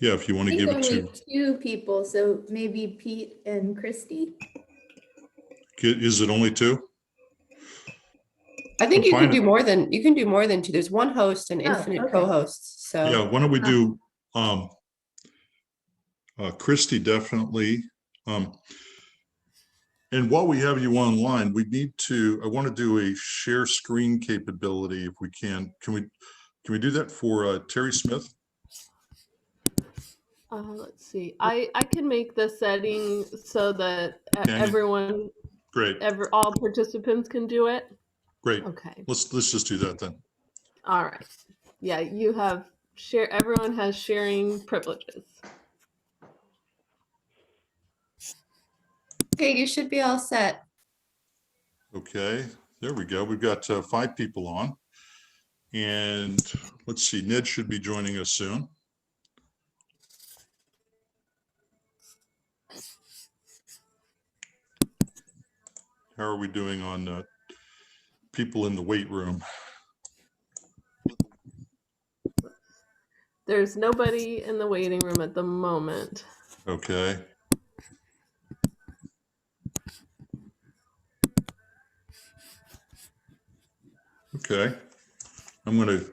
Yeah, if you want I to think give it only to, two people, so maybe Pete and Christy. is it only two? I think I'm you can fine. do more than two. There's one host and Oh, infinite okay. co-hosts. So Yeah, why don't we do Christy definitely. And while we have you online, we need to, I want to do a share screen capability if we can. Can we do that for Terry Smith? Let's see. I can make the setting so that everyone, Great. all participants can do it. Great. Okay. Let's just do that then. All right. Yeah, you have everyone has sharing privileges. Okay, you should be all set. Okay, there we go. We've got 5 people on. And let's see, Ned should be joining us soon. How are we doing on people in the wait room? There's nobody in the waiting room at the moment. Okay. Okay. I'm going to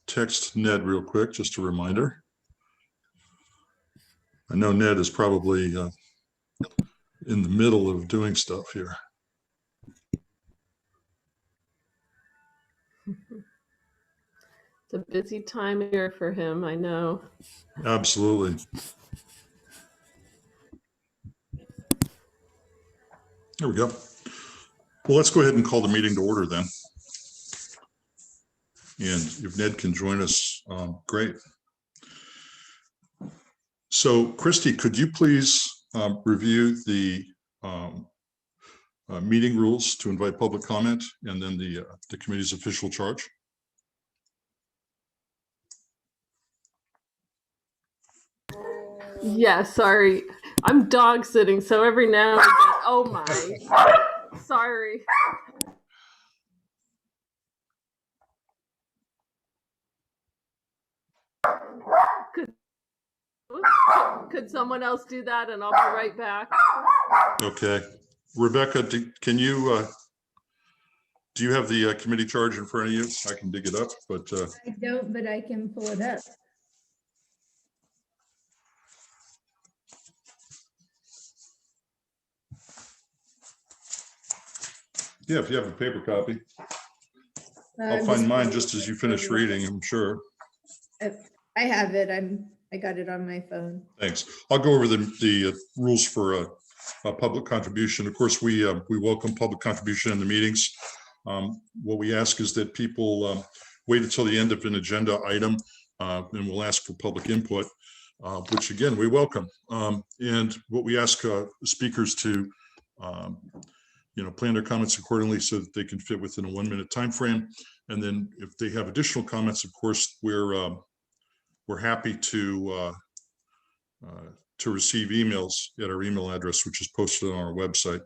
text Ned real quick, just a reminder. I know Ned is probably in the middle of doing stuff here. It's a busy time here for him, I know. Absolutely. There we go. Well, let's go ahead and call the meeting to order then. And if Ned can join us, great. So, Christy, could you please review the meeting rules to invite public comment and then the committee's official charge? Yeah, sorry. I'm dog sitting, so every now and then, oh my, sorry. Could someone else do that and I'll be right back? Okay. Rebecca, can you, do you have the committee charge in front of you? I can dig it up, but. I don't, but I can pull it up. Yeah, if you have a paper copy. I'll find mine just as you finish reading, I'm sure. I have it. I got it on my phone. Thanks. I'll go over the rules for a public contribution. Of course, we welcome public contribution in the meetings. What we ask is that people wait until the end of an agenda item, and we'll ask for public input, which again, we welcome. And what we ask speakers to plan their comments accordingly so that they can fit within a 1-minute time frame. And then if they have additional comments, of course, we're happy to receive emails at our email address, which is posted on our website.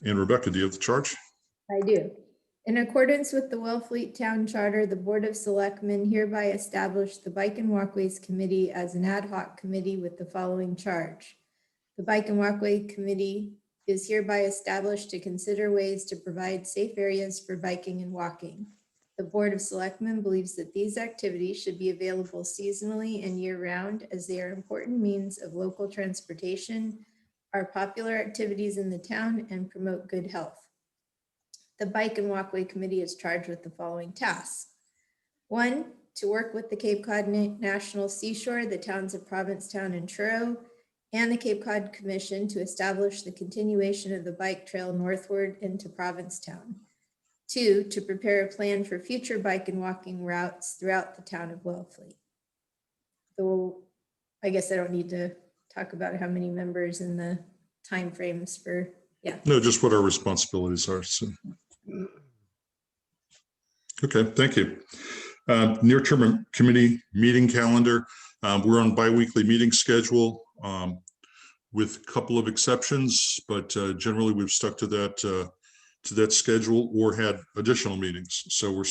And Rebecca, do you have the charge? I do. In accordance with the Wellfleet Town Charter, the Board of Selectmen hereby establish the Bike and Walkways Committee as an ad hoc committee with the following charge. The Bike and Walkway Committee is hereby established to consider ways to provide safe areas for biking and walking. The Board of Selectmen believes that these activities should be available seasonally and year-round as they are important means of local transportation, are popular activities in the town, and promote good health. The Bike and Walkway Committee is charged with the following tasks. 1, to work with the Cape Cod National Seashore, the towns of Provincetown and Truro, and the Cape Cod Commission to establish the continuation of the bike trail northward into Provincetown. 2, to prepare a plan for future bike and walking routes throughout the town of Wellfleet. So I guess I don't need to talk about how many members and the timeframes for, yeah. No, just what our responsibilities are. So. Okay, thank you. Near-term committee meeting calendar. We're on bi-weekly meeting schedule with a couple of exceptions, but generally we've stuck to that schedule or had additional meetings. So we're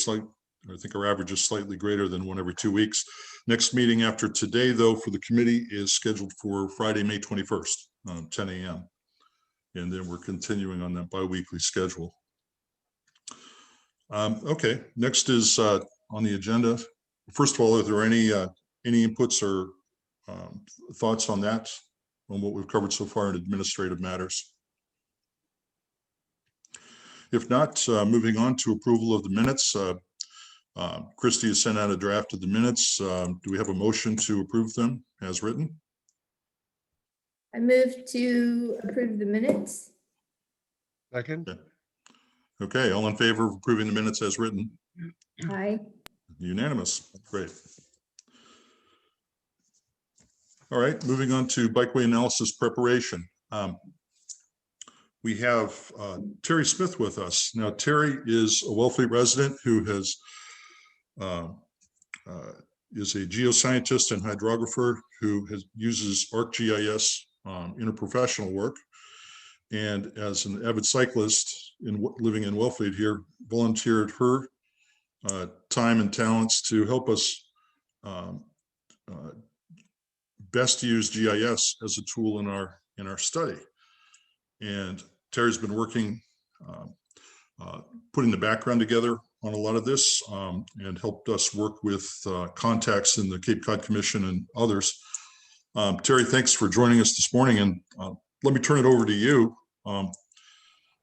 I think our average is slightly greater than one every 2 weeks. Next meeting after today, though, for the committee is scheduled for Friday, May 21st, 10 a.m. And then we're continuing on that biweekly schedule. Okay, next is on the agenda. First of all, are there any inputs or thoughts on that, on what we've covered so far in administrative matters? If not, moving on to approval of the minutes. Christie has sent out a draft of the minutes. Do we have a motion to approve them as written? I move to approve the minutes. Second. Okay, all in favor of approving the minutes as written? Aye. Unanimous. Great. All right, moving on to bikeway analysis preparation. We have Terry Smith with us. Now, Terry is a Wellfleet resident who has is a geoscientist and hydrographer who uses ArcGIS in her professional work. And as an avid cyclist living in Wellfleet here, volunteered her time and talents to help us best use GIS as a tool in our study. And Terry's been working, putting the background together on a lot of this, and helped us work with contacts in the Cape Cod Commission and others. Terry, thanks for joining us this morning, and let me turn it over to you.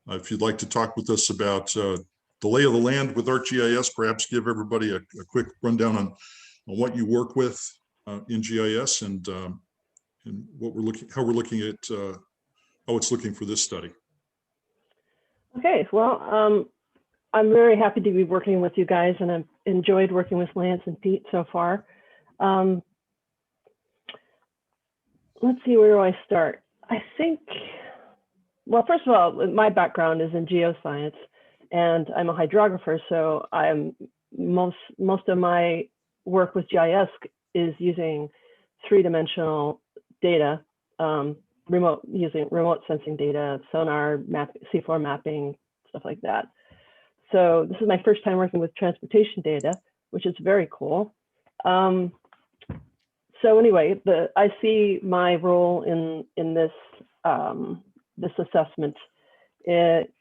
If you'd like to talk with us about the lay of the land with ArcGIS, perhaps give everybody a quick rundown on what you work with in GIS and what how we're looking at how it's looking for this study. Okay, well, I'm very happy to be working with you guys, and I've enjoyed working with Lance and Pete so far. Let's see, where do I start? I think, well, first of all, my background is in geoscience, and I'm a hydrographer, so most of my work with GIS is using three-dimensional data, using remote sensing data, sonar, seafloor mapping, stuff like that. So this is my first time working with transportation data, which is very cool. So anyway, I see my role in this this assessment,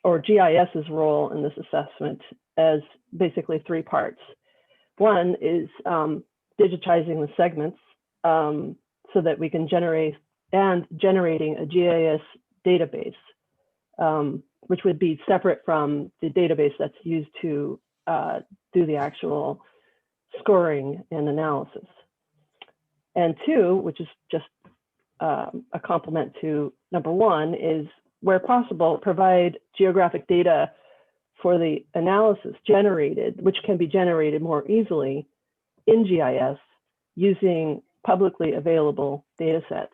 or GIS's role in this assessment, as basically three parts. One is digitizing the segments so that we can generating a GIS database, which would be separate from the database that's used to do the actual scoring and analysis. And two, which is just a complement to number one, is where possible, provide geographic data for the analysis generated, which can be generated more easily in GIS using publicly available data sets.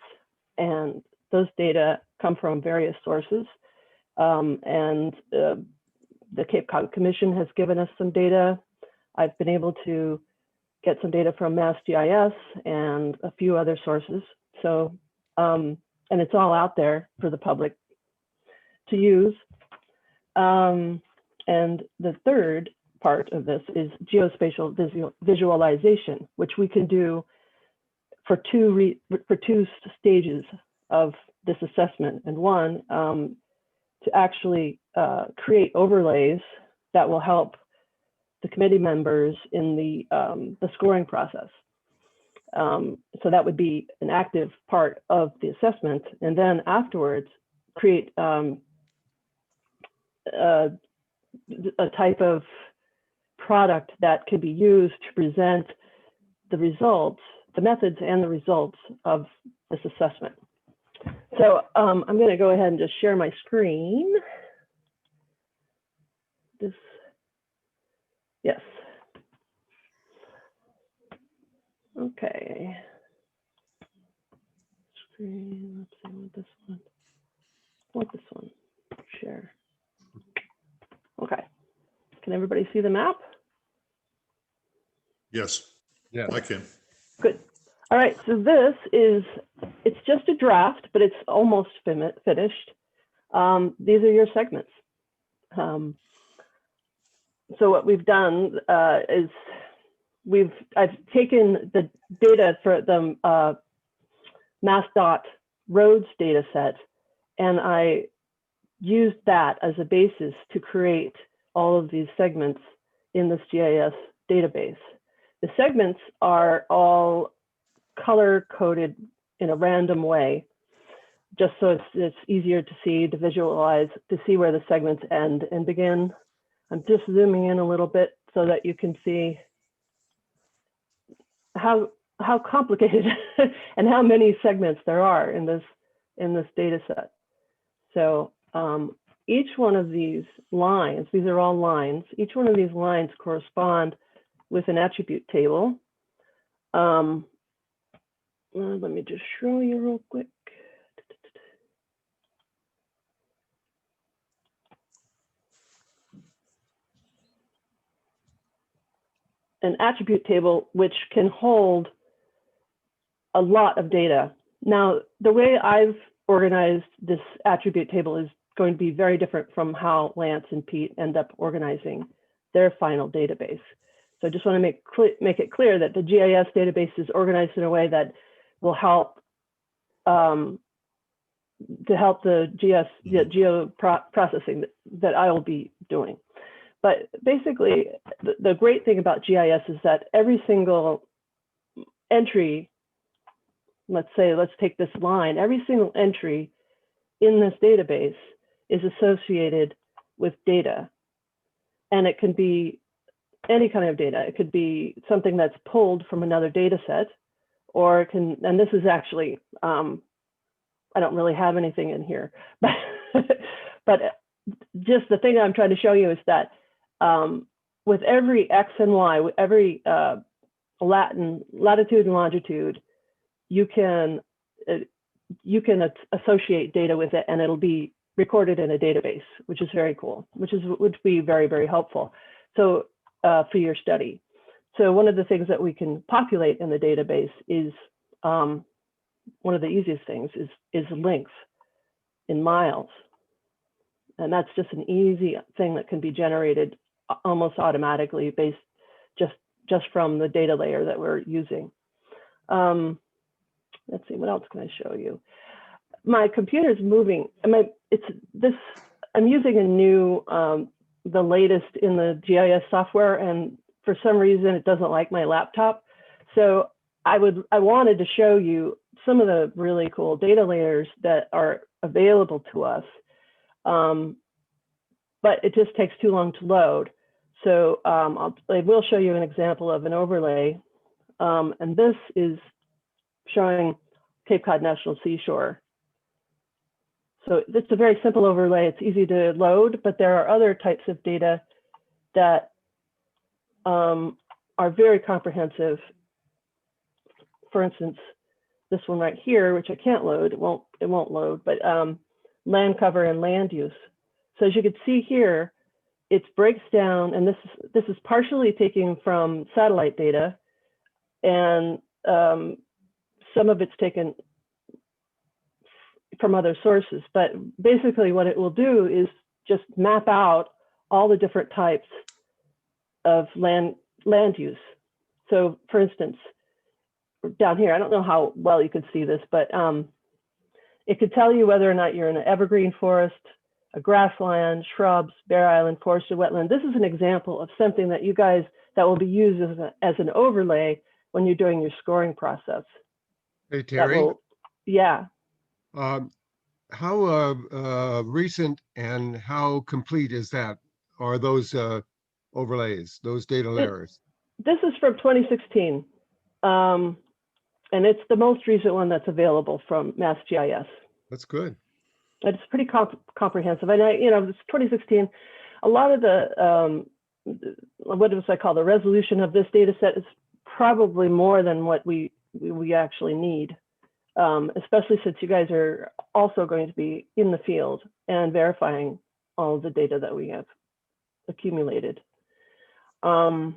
And those data come from various sources. And the Cape Cod Commission has given us some data. I've been able to get some data from MassGIS and a few other sources. So, and it's all out there for the public to use. And the third part of this is geospatial visualization, which we can do for two stages of this assessment. And one, to actually create overlays that will help the committee members in the scoring process. So that would be an active part of the assessment. And then afterwards, create a type of product that can be used to present the results, the methods and the results of this assessment. So I'm going to go ahead and just share my screen. Yes. Okay. Screen, let's see, what this one. What this one? Share. Okay. Can everybody see the map? Yes, Yeah. I can. Good. All right, so this is, it's just a draft, but it's almost finished. These are your segments. so what we've done is I've taken the data for the MassDOT roads data set, and I used that as a basis to create all of these segments in this GIS database. The segments are all color coded in a random way, just so it's easier to see, to visualize, to see where the segments end and begin. I'm just zooming in a little bit so that you can see how complicated and how many segments there are in this data set. So each one of these lines, these are all lines, each one of these lines correspond with an attribute table. Let me just show you real quick. An attribute table which can hold a lot of data. Now, the way I've organized this attribute table is going to be very different from how Lance and Pete end up organizing their final database. So I just want to make it clear that the GIS database is organized in a way that will help to help the geo processing that I will be doing. But basically, the great thing about GIS is that every single entry, let's take this line, every single entry in this database is associated with data. And it can be any kind of data. It could be something that's pulled from another data set, or it can, and this is actually, I don't really have anything in here, but just the thing I'm trying to show you is that with every X and Y, with every latitude and longitude, you can associate data with it, and it'll be recorded in a database, which is very cool, would be very, very helpful. So for your study. So one of the things that we can populate in the database is one of the easiest things is length in miles. And that's just an easy thing that can be generated almost automatically based just from the data layer that we're using. Let's see, what else can I show you? My computer's moving. I'm using a new, the latest in the GIS software, and for some reason it doesn't like my laptop. So I wanted to show you some of the really cool data layers that are available to us. But it just takes too long to load. So I will show you an example of an overlay. And this is showing Cape Cod National Seashore. So it's a very simple overlay. It's easy to load, but there are other types of data that are very comprehensive. For instance, this one right here, which I can't load, it won't load, but land cover and land use. So as you can see here, it breaks down, and this is partially taken from satellite data, and some of it's taken from other sources. But basically what it will do is just map out all the different types of land use. So for instance, down here, I don't know how well you can see this, but it could tell you whether or not you're in an evergreen forest, a grassland, shrubs, bare island, forested wetland. This is an example of something that that will be used as an overlay when you're doing your scoring process. Hey, Terry. Yeah. How recent and how complete is that? Are those overlays, those data layers? This is from 2016. And it's the most recent one that's available from MassGIS. That's good. It's pretty comprehensive. And it's 2016. A lot of the, what do I call, the resolution of this data set is probably more than what we actually need, especially since you guys are also going to be in the field and verifying all of the data that we have accumulated. Oh,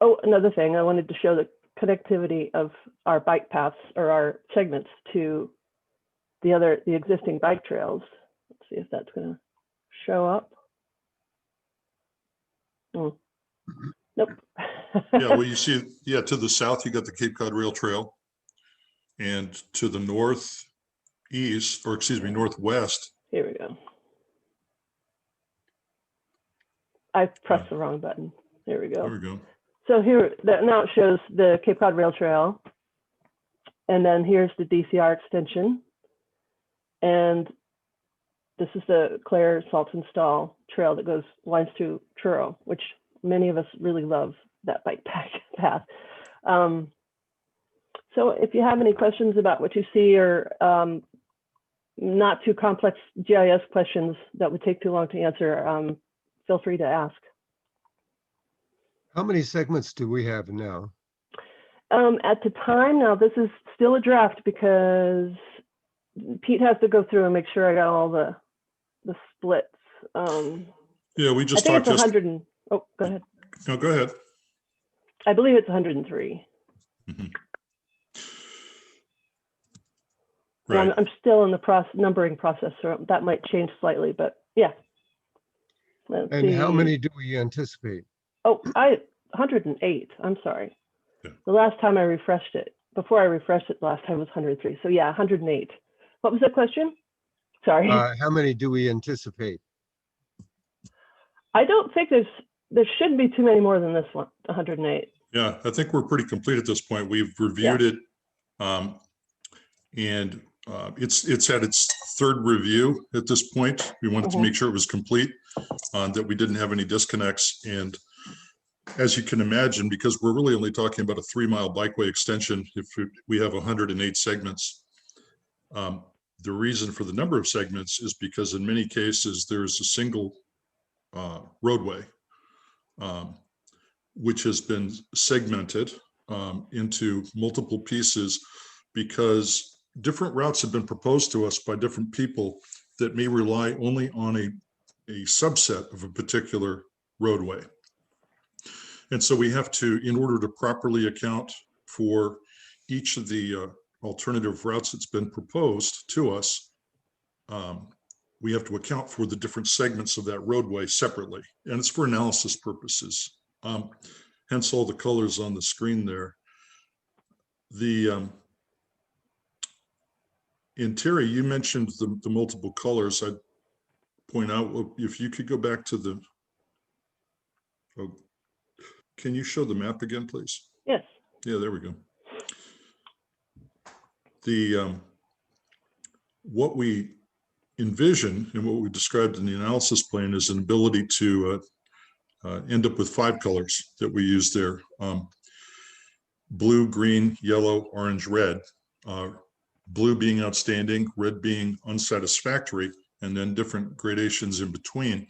another thing, I wanted to show the connectivity of our bike paths or our segments to the existing bike trails. Let's see if that's going to show up. Nope. Yeah, well, you see, yeah, to the south, you got the Cape Cod Rail Trail. And to the northeast, or excuse me, northwest, Here we go. I pressed the wrong button. There we there go. we go. So here, now it shows the Cape Cod Rail Trail. And then here's the DCR extension. And this is the Clare Salton Stall Trail that winds through Truro, which many of us really love that bike path. So if you have any questions about what you see, or not too complex GIS questions that would take too long to answer, feel free to ask. How many segments do we have now? At the time, now this is still a draft because Pete has to go through and make sure I got all the splits. Yeah, we I just think talked. it's 100 and, oh, go ahead. No, go ahead. I believe it's 103. Mhm. And Right. I'm still in the numbering process, so that might change slightly, but yeah. Let's And how see. many do we anticipate? Oh, 108. I'm sorry. Yeah. The last time I refreshed it, before I refreshed it last time was 103. So yeah, 108. What was the question? Sorry. How many do we anticipate? I don't think there shouldn't be too many more than this one, 108. Yeah, I think we're pretty complete at this point. We've reviewed it. And it's had its third review at this point. We wanted to make sure it was complete, that we didn't have any disconnects. And as you can imagine, because we're really only talking about a 3-mile bikeway extension, if we have 108 segments, the reason for the number of segments is because in many cases, there's a single roadway, which has been segmented into multiple pieces because different routes have been proposed to us by different people that may rely only on a subset of a particular roadway. And so we have to, in order to properly account for each of the alternative routes that's been proposed to us, we have to account for the different segments of that roadway separately. And it's for analysis purposes. Hence all the colors on the screen there. And Terry, you mentioned the multiple colors. I'd point out, if you could go back to the, can you show the map again, please? Yes. Yeah, there we go. What we envision and what we described in the analysis plan is an ability to end up with 5 colors that we use there. Blue, green, yellow, orange, red. Blue being outstanding, red being unsatisfactory, and then different gradations in between,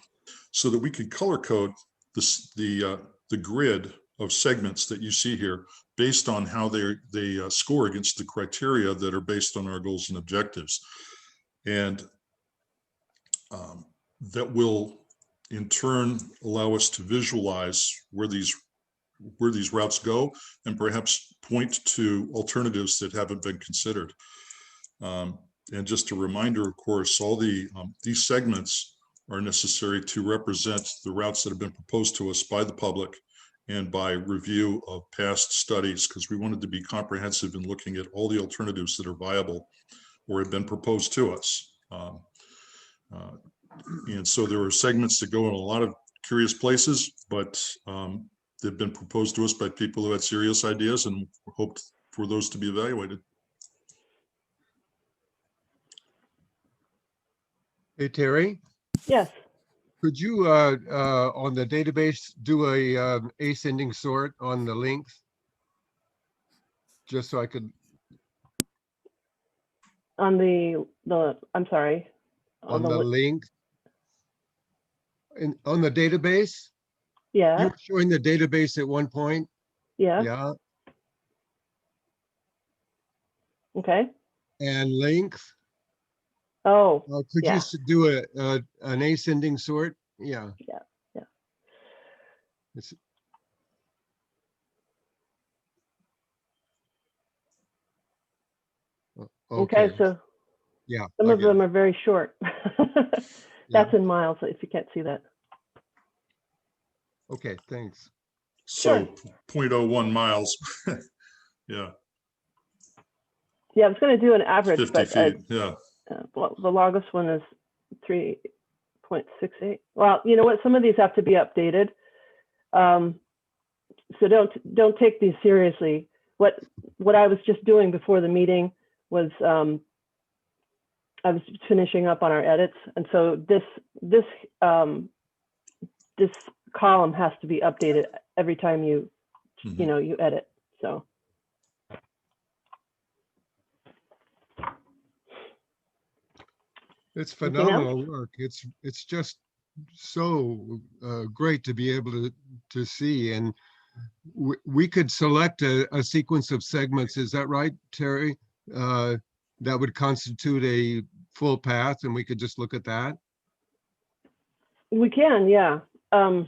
so that we could color code the grid of segments that you see here based on how they score against the criteria that are based on our goals and objectives. And that will in turn allow us to visualize where these routes go and perhaps point to alternatives that haven't been considered. And just a reminder, of course, all these segments are necessary to represent the routes that have been proposed to us by the public and by review of past studies, because we wanted to be comprehensive in looking at all the alternatives that are viable or have been proposed to us. And so there are segments that go in a lot of curious places, but they've been proposed to us by people who had serious ideas, and hoped for those to be evaluated. Hey, Terry, Yes. could you, on the database, do a ascending sort on the length? Just so I could, On the I'm sorry. on the length. On the database? You Yeah. were showing the database at one point? Yeah. Yeah, Okay. and length? Oh, Could yeah. you do an ascending sort? Yeah. Yeah. Yeah. It's- Okay. So Yeah. some I of get them it. are very short. Yeah. That's in miles if you can't see that. Okay, thanks. So 0.01 miles. Yeah, Yeah, I was going to do an average, 50 but feet. Yeah. well, the longest one is 3.68. Well, you know what? Some of these have to be updated. So don't take these seriously. What I was just doing before the meeting was I was finishing up on our edits, and so this column has to be updated every time you Mhm. you edit. So It's Anything else? phenomenal work. It's just so great to be able to see. And we could select a sequence of segments. Is that right, Terry? That would constitute a full path, and we could just look at that. we can, yeah. And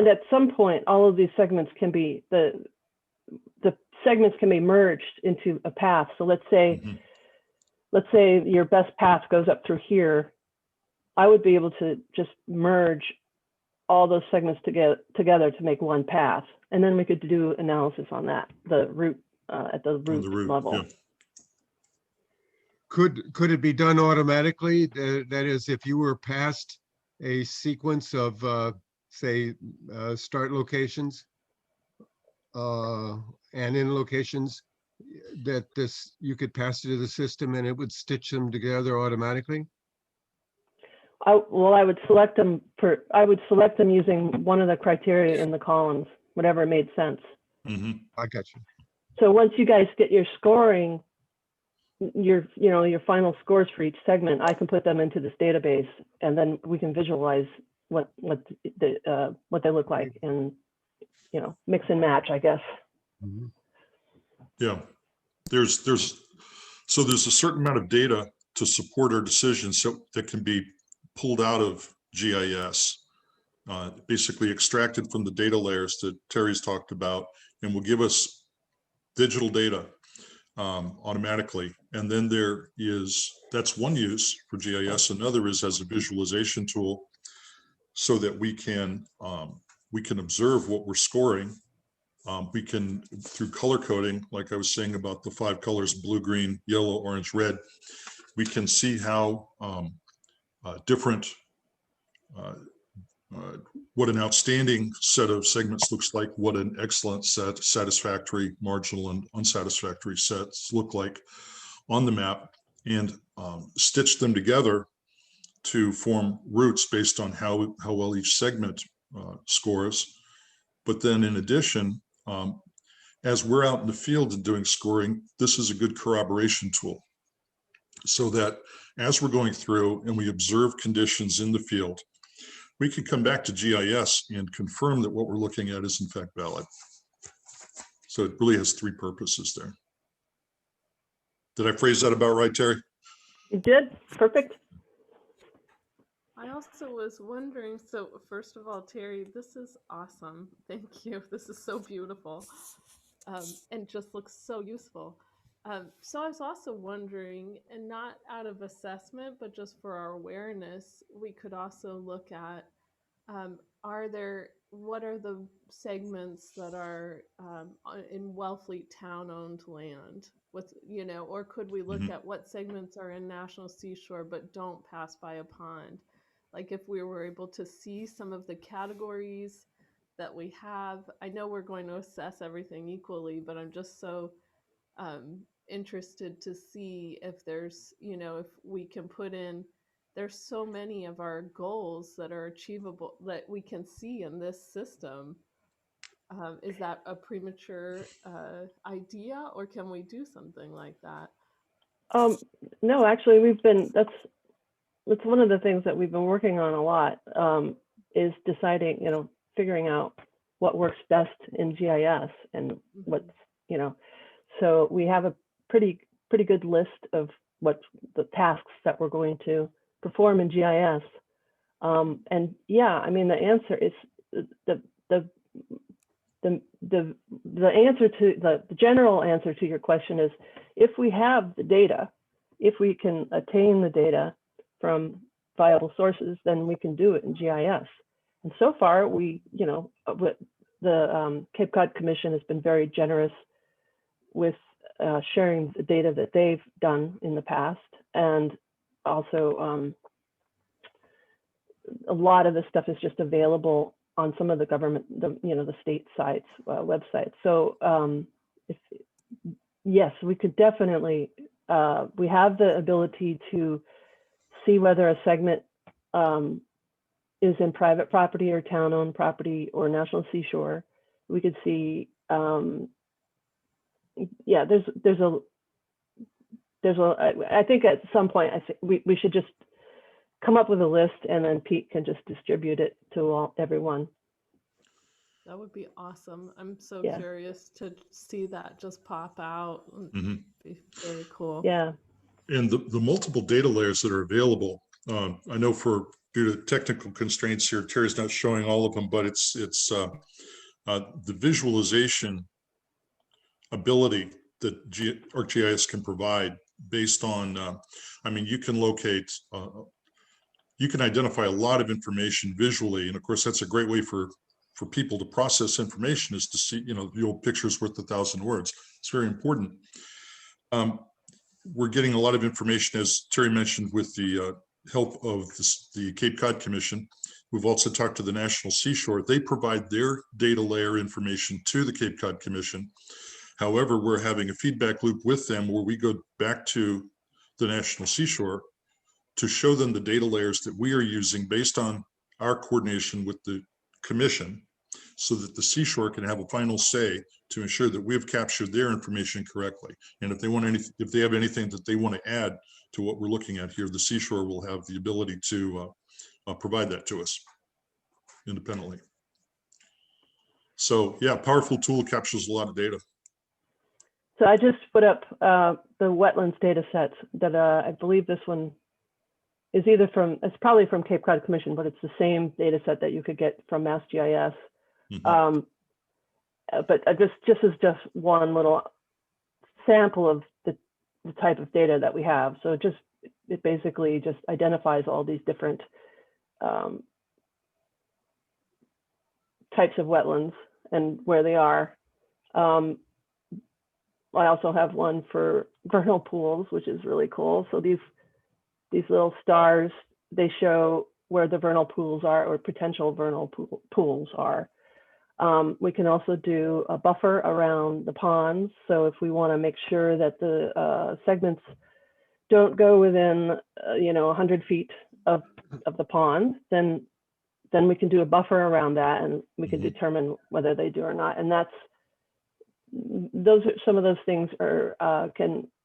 at some point, all of these segments can be the segments can be merged into a path. So let's say your best path goes up through here. I would be able to just merge all those segments together to make one path, and then we could do analysis on that, the root at the On root the route. level. Yeah. Could it be done automatically? That is, if you were past a sequence of, say, start locations and end locations, that you could pass it to the system and it would stitch them together automatically? I would select them using one of the criteria in the columns, whatever made sense. Mhm. I got you. So once you guys get your scoring, your final scores for each segment, I can put them into this database, and then we can visualize what they look like, and mix and match, I guess. Mhm. Yeah. There's a certain amount of data to support our decisions that can be pulled out of GIS, basically extracted from the data layers that Terry's talked about, and will give us digital data automatically. And then that's one use for GIS. Another is as a visualization tool, so that we can observe what we're scoring. We can, through color coding, like I was saying about the 5 colors, blue, green, yellow, orange, red, we can see how different, what an outstanding set of segments looks like, what an excellent set, satisfactory, marginal, and unsatisfactory sets look like on the map, and stitch them together to form routes based on how well each segment scores. But then in addition, as we're out in the field and doing scoring, this is a good corroboration tool, so that as we're going through and we observe conditions in the field, we can come back to GIS and confirm that what we're looking at is in fact valid. So it really has 3 purposes there. Did I phrase that about right, Terry? You did? Perfect. I also was wondering, so first of all, Terry, this is awesome. Thank you. This is so beautiful, and just looks so useful. So I was also wondering, and not out of assessment, but just for our awareness, we could also look at, what are the segments that are in Wellfleet town-owned land? Or could we look at what segments are in National Seashore but don't pass by a pond? Like if we were able to see some of the categories that we have. I know we're going to assess everything equally, but I'm just so interested to see if there's, if we can put in, there's so many of our goals that are achievable that we can see in this system. Is that a premature idea, or can we do something like that? No, actually, that's one of the things that we've been working on a lot, is deciding, figuring out what works best in GIS and what's, so we have a pretty good list of what the tasks that we're going to perform in GIS. And yeah, I mean, the answer is the answer to the general answer to your question is, if we have the data, if we can attain the data from viable sources, then we can do it in GIS. And so far, with the Cape Cod Commission has been very generous with sharing the data that they've done in the past, and also a lot of this stuff is just available on some of the government, the state sites, websites. So yes, we could definitely, we have the ability to see whether a segment is in private property or town-owned property or national seashore. We could see, yeah, I think at some point, I think we should just come up with a list, and then Pete can just distribute it to everyone. That would be awesome. I'm so Yeah. curious to see that just pop out. Mhm. Be very cool. Yeah. And the multiple data layers that are available, I know due to technical constraints here, Terry's not showing all of them, but it's the visualization ability that ArcGIS can provide based on, I mean, you can locate, you can identify a lot of information visually. And of course, that's a great way for people to process information, is to see, the old picture's worth 1,000 words. It's very important. We're getting a lot of information, as Terry mentioned, with the help of the Cape Cod Commission. We've also talked to the National Seashore. They provide their data layer information to the Cape Cod Commission. However, we're having a feedback loop with them where we go back to the National Seashore to show them the data layers that we are using based on our coordination with the Commission, so that the Seashore can have a final say to ensure that we have captured their information correctly. And if they have anything that they want to add to what we're looking at here, the Seashore will have the ability to provide that to us independently. So yeah, powerful tool, captures a lot of data. So I just put up the wetlands data sets that I believe this one is either it's probably from Cape Cod Commission, but it's the same data set that you could get from MassGIS. Mhm. But this just is just one little sample of the type of data that we have. So it basically just identifies all these different types of wetlands and where they are. I also have one for vernal pools, which is really cool. So these little stars, they show where the vernal pools are, or potential vernal pools are. We can also do a buffer around the ponds. So if we want to make sure that the segments don't go within 100 feet of the pond, then we can do a buffer around that, and we can determine whether they do or not. And some of those things are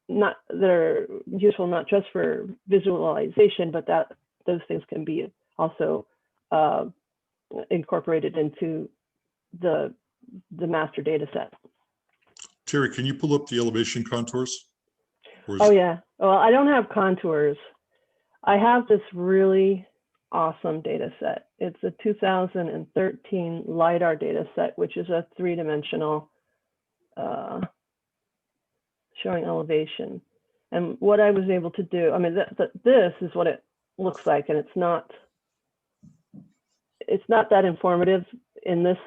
that are useful not just for visualization, but those things can be also incorporated into the master data set. Terry, can you pull up the elevation contours? Oh yeah. Well, I don't have contours. I have this really awesome data set. It's a 2013 LiDAR data set, which is a 3-dimensional showing elevation. And what I was able to do, I mean, this is what it looks like, and it's not that informative in this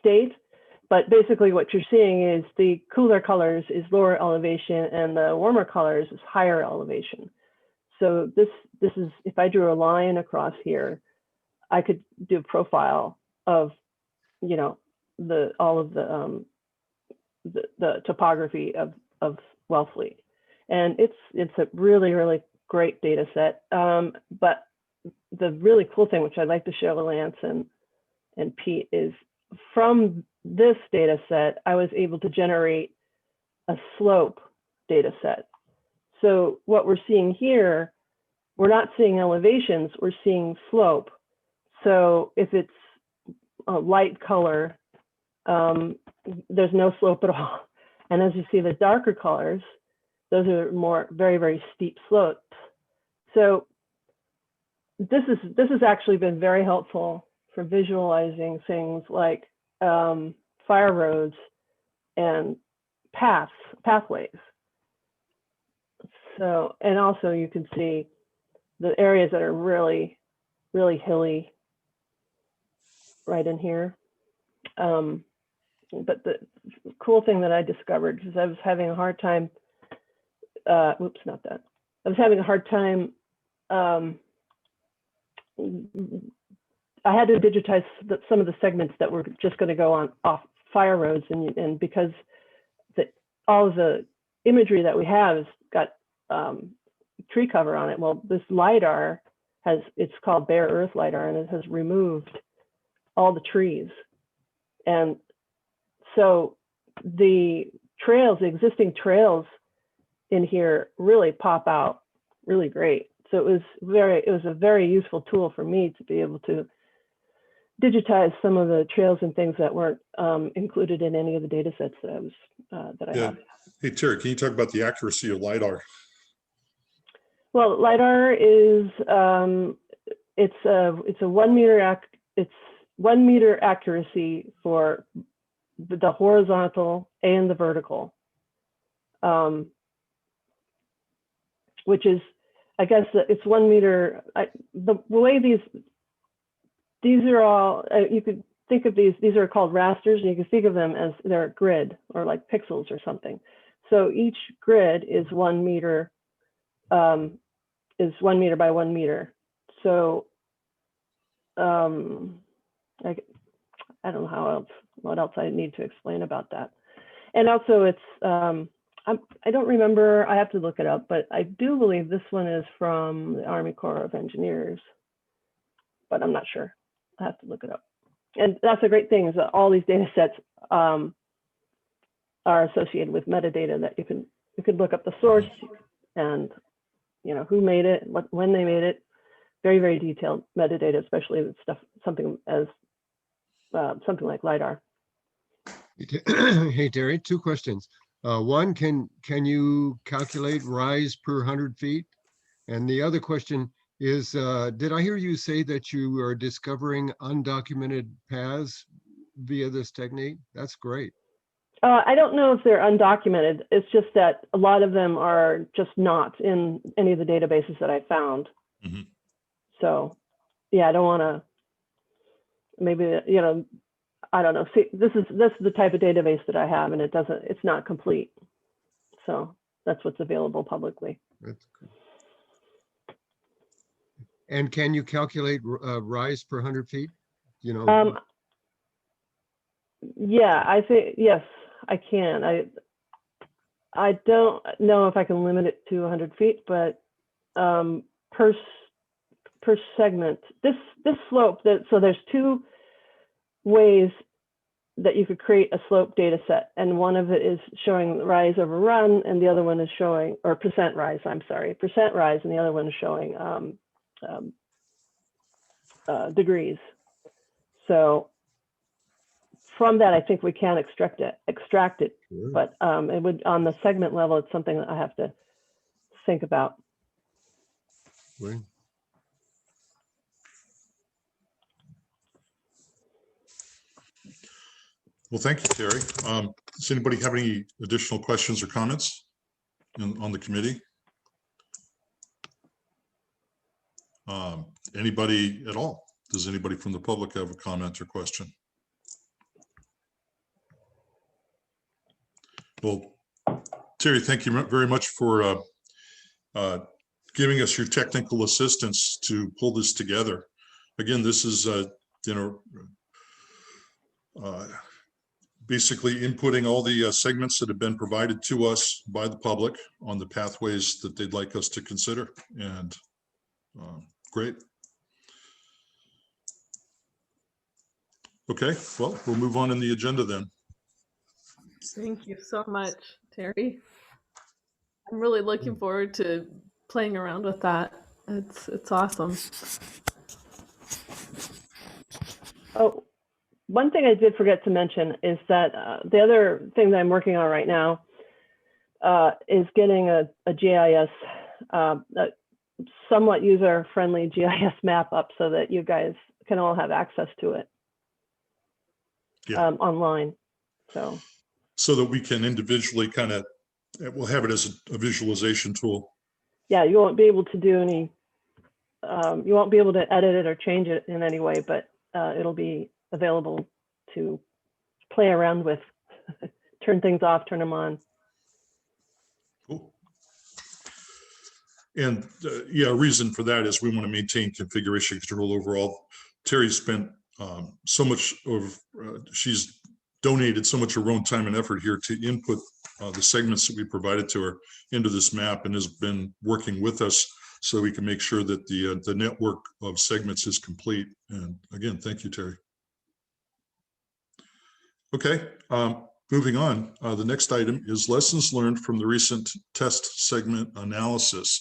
state. But basically what you're seeing is the cooler colors is lower elevation, and the warmer colors is higher elevation. So this is, if I drew a line across here, I could do a profile of, all of the topography of Wellfleet. And it's a really, really great data set. But the really cool thing, which I'd like to show Lance and Pete, is from this data set, I was able to generate a slope data set. So what we're seeing here, we're not seeing elevations, we're seeing slope. So if it's a light color, there's no slope at all. And as you see the darker colors, those are more very, very steep slopes. So this has actually been very helpful for visualizing things like fire roads and pathways. So, and also you can see the areas that are really, really hilly right in here. But the cool thing that I discovered is I was having a hard time, whoops, not that. I was having a hard time, I had to digitize some of the segments that were just going to go on off fire roads, and because all of the imagery that we have has got tree cover on it. Well, this LiDAR it's called bare earth LiDAR, and it has removed all the trees. And so the existing trails in here really pop out really great. So it was a very useful tool for me to be able to digitize some of the trails and things that weren't included in any of the data sets that I have. Hey, Terry, can you talk about the accuracy of LiDAR? Well, LiDAR is it's a 1 meter it's 1 meter accuracy for the horizontal and the vertical, which is, I guess it's 1 meter. The way these are all, you could think of these are called rasters, and you can think of them as they're a grid or like pixels or something. So each grid is 1 meter, is 1 meter by 1 meter. So I don't know what else I need to explain about that. And also it's, I don't remember, I have to look it up, but I do believe this one is from the Army Corps of Engineers, but I'm not sure. I have to look it up. And that's a great thing, is that all these data sets are associated with metadata that you can look up the source and, you know, who made it, when they made it. Very, very detailed metadata, especially with something like LiDAR. Hey, Terry, 2 questions. One, can you calculate rise per 100 feet? And the other question is, did I hear you say that you are discovering undocumented paths via this technique? That's great. I don't know if they're undocumented. It's just that a lot of them are just not in any of the databases that I found. Mm-hmm. So, yeah, I don't want to, maybe, you know, I don't know. See, this is the type of database that I have, and it's not complete. So that's what's available publicly. That's good. And can you calculate rise per 100 feet? You know. Yeah, I think, yes, I can. I don't know if I can limit it to 100 feet, but per segment, this slope, so there's 2 ways that you could create a slope data set, and one of it is showing rise over run, and the other one is showing, or percent rise, I'm sorry, percent rise, and the other one is showing degrees. So from that, I think we can extract it, Sure. but it would, on the segment level, it's something that I have to think about. Right. Well, thank you, Terry. Does anybody have any additional questions or comments on the committee? Anybody at all? Does anybody from the public have a comment or question? Well, Terry, thank you very much for giving us your technical assistance to pull this together. Again, this is, basically inputting all the segments that have been provided to us by the public on the pathways that they'd like us to consider. And great. Okay, well, we'll move on in the agenda then. Thank you so much, Terry. I'm really looking forward to playing around with that. It's awesome. Oh, one thing I did forget to mention is that the other thing that I'm working on right now is getting a GIS, a somewhat user-friendly GIS map up so that you guys can all have access to it online. So that we can individually kind of, we'll have it as a visualization tool. Yeah, you won't be able to do any you won't be able to edit it or change it in any way, but it'll be available to play around with, turn things off, turn them on. Cool. And yeah, a reason for that is we want to maintain configuration control overall. Terry spent so much of, she's donated so much of her own time and effort here to input the segments that we provided to her into this map, and has been working with us so we can make sure that the network of segments is complete. And again, thank you, Terry. Okay, moving on. The next item is lessons learned from the recent test segment analysis.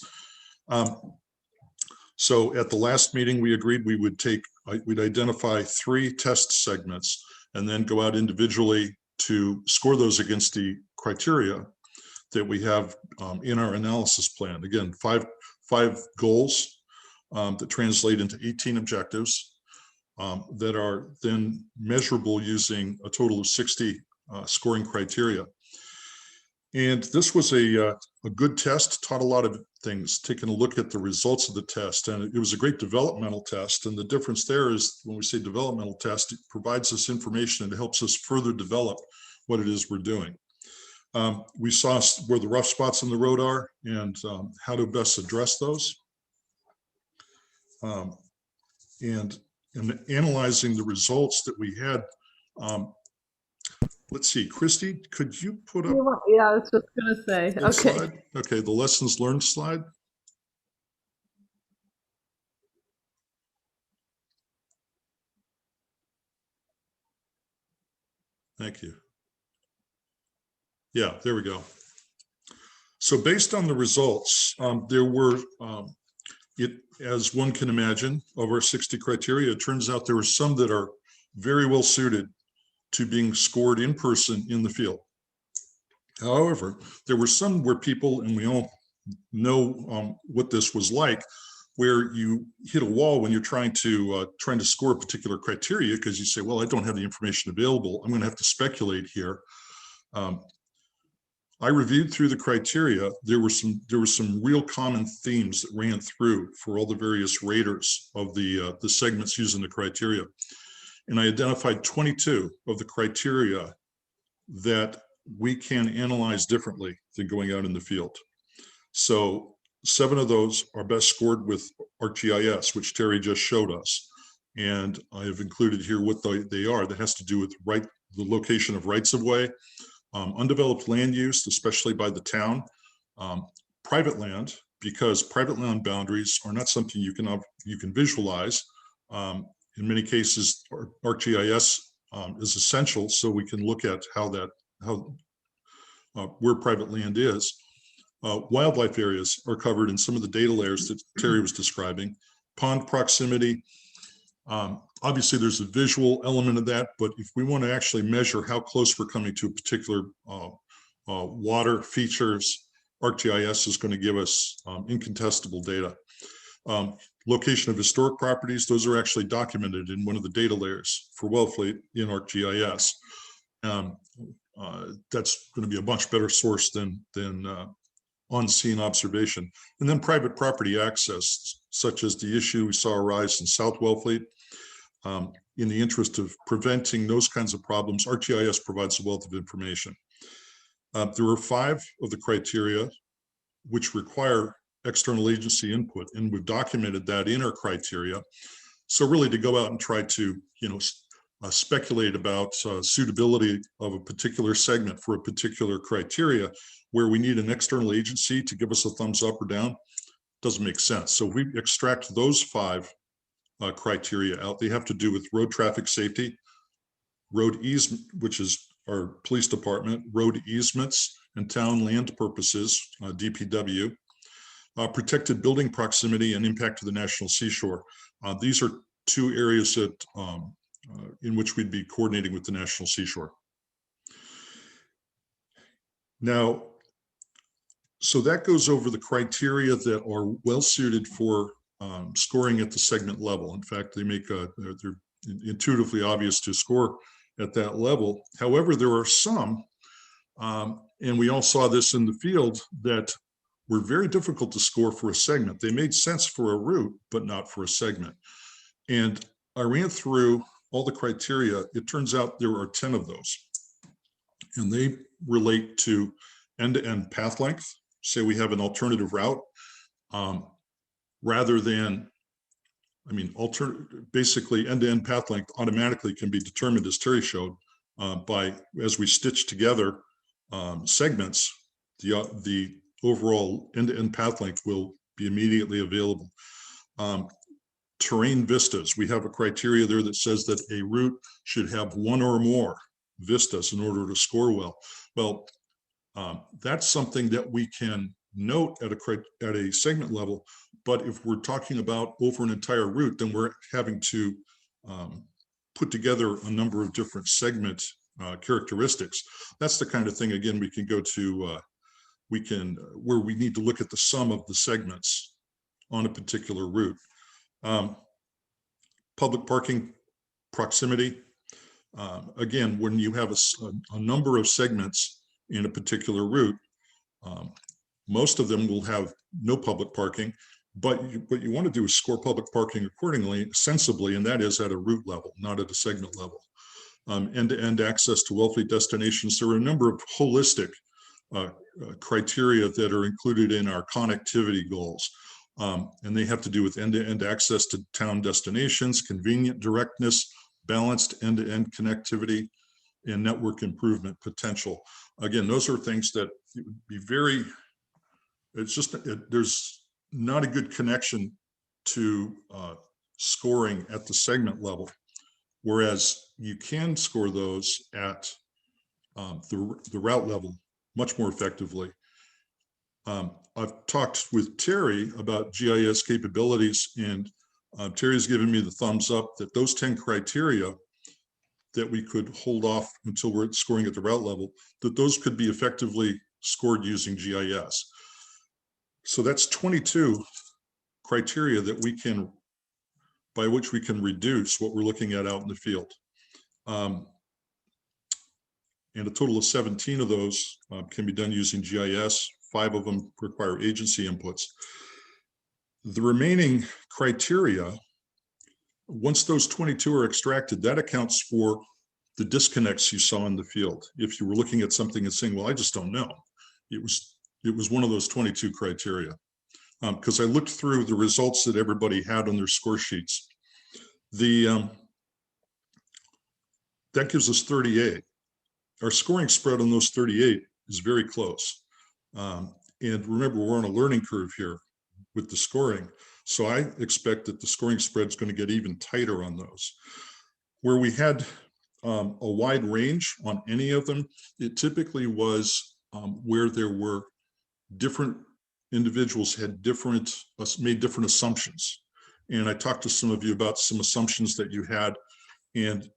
So at the last meeting, we agreed we would we'd identify 3 test segments and then go out individually to score those against the criteria that we have in our analysis plan. Again, five goals that translate into 18 objectives that are then measurable using a total of 60 scoring criteria. And this was a good test, taught a lot of things, taking a look at the results of the test. And it was a great developmental test. And the difference there is when we say developmental test, it provides us information and it helps us further develop what it is we're doing. We saw where the rough spots in the road are and how to best address those. And analyzing the results that we had, let's see, Christy, could you put up? Yeah, I was just gonna say, that okay. slide? Okay, the lessons learned slide. Thank you. Yeah, there we go. So based on the results, there were, as one can imagine, of our 60 criteria, it turns out there were some that are very well suited to being scored in person in the field. However, there were some where people, and we all know what this was like, where you hit a wall when you're trying to score a particular criteria, because you say, well, I don't have the information available. I'm going to have to speculate here. I reviewed through the criteria. There were some real common themes that ran through for all the various raters of the segments using the criteria. And I identified 22 of the criteria that we can analyze differently than going out in the field. So 7 of those are best scored with ArcGIS, which Terry just showed us. And I have included here what they are. That has to do with the location of rights of way, undeveloped land use, especially by the town, private land, because private land boundaries are not something you can visualize. In many cases, ArcGIS is essential, so we can look at where private land is. Wildlife areas are covered in some of the data layers that Terry was describing. Pond proximity. Obviously, there's a visual element of that, but if we want to actually measure how close we're coming to a particular water features, ArcGIS is going to give us incontestable data. Location of historic properties, those are actually documented in one of the data layers for Wellfleet in ArcGIS. That's going to be a much better source than on-scene observation. And then private property access, such as the issue we saw arise in South Wellfleet. In the interest of preventing those kinds of problems, ArcGIS provides a wealth of information. There are 5 of the criteria which require external agency input, and we've documented that in our criteria. So really to go out and try to, speculate about suitability of a particular segment for a particular criteria where we need an external agency to give us a thumbs up or down doesn't make sense. So we extract those 5 criteria out. They have to do with road traffic safety, road easement, which is our police department, road easements and town land purposes, DPW, protected building proximity and impact to the national seashore. These are 2 areas that in which we'd be coordinating with the national seashore. Now, so that goes over the criteria that are well suited for scoring at the segment level. In fact, they're intuitively obvious to score at that level. However, there are some, and we all saw this in the field, that were very difficult to score for a segment. They made sense for a route, but not for a segment. And I ran through all the criteria. It turns out there are 10 of those. And they relate to end-to-end path length. Say we have an alternative route, rather than, basically end-to-end path length automatically can be determined, as Terry showed, as we stitch together segments, the overall end-to-end path length will be immediately available. Terrain vistas, we have a criteria there that says that a route should have one or more vistas in order to score well. Well, that's something that we can note at a segment level, but if we're talking about over an entire route, then we're having to put together a number of different segment characteristics. That's the kind of thing, again, we can go to, where we need to look at the sum of the segments on a particular route. Public parking proximity. Again, when you have a number of segments in a particular route, most of them will have no public parking, but what you want to do is score public parking accordingly, sensibly, and that is at a route level, not at a segment level. End-to-end access to Wellfleet destinations. There are a number of holistic criteria that are included in our connectivity goals. And they have to do with end-to-end access to town destinations, convenient directness, balanced end-to-end connectivity, and network improvement potential. Again, those are things that would be very, there's not a good connection to scoring at the segment level, whereas you can score those at the route level much more effectively. I've talked with Terry about GIS capabilities, and Terry's given me the thumbs up that those 10 criteria that we could hold off until we're scoring at the route level, that those could be effectively scored using GIS. So that's 22 criteria that we can, by which we can reduce what we're looking at out in the field. And a total of 17 of those can be done using GIS. 5 of them require agency inputs. The remaining criteria, once those 22 are extracted, that accounts for the disconnects you saw in the field. If you were looking at something and saying, well, I just don't know. It was one of those 22 criteria. Because I looked through the results that everybody had on their score sheets. That gives us 38. Our scoring spread on those 38 is very close. And remember, we're on a learning curve here with the scoring. So I expect that the scoring spread is going to get even tighter on those. Where we had a wide range on any of them, it typically was where there were different individuals had made different assumptions. And I talked to some of you about some assumptions that you had, and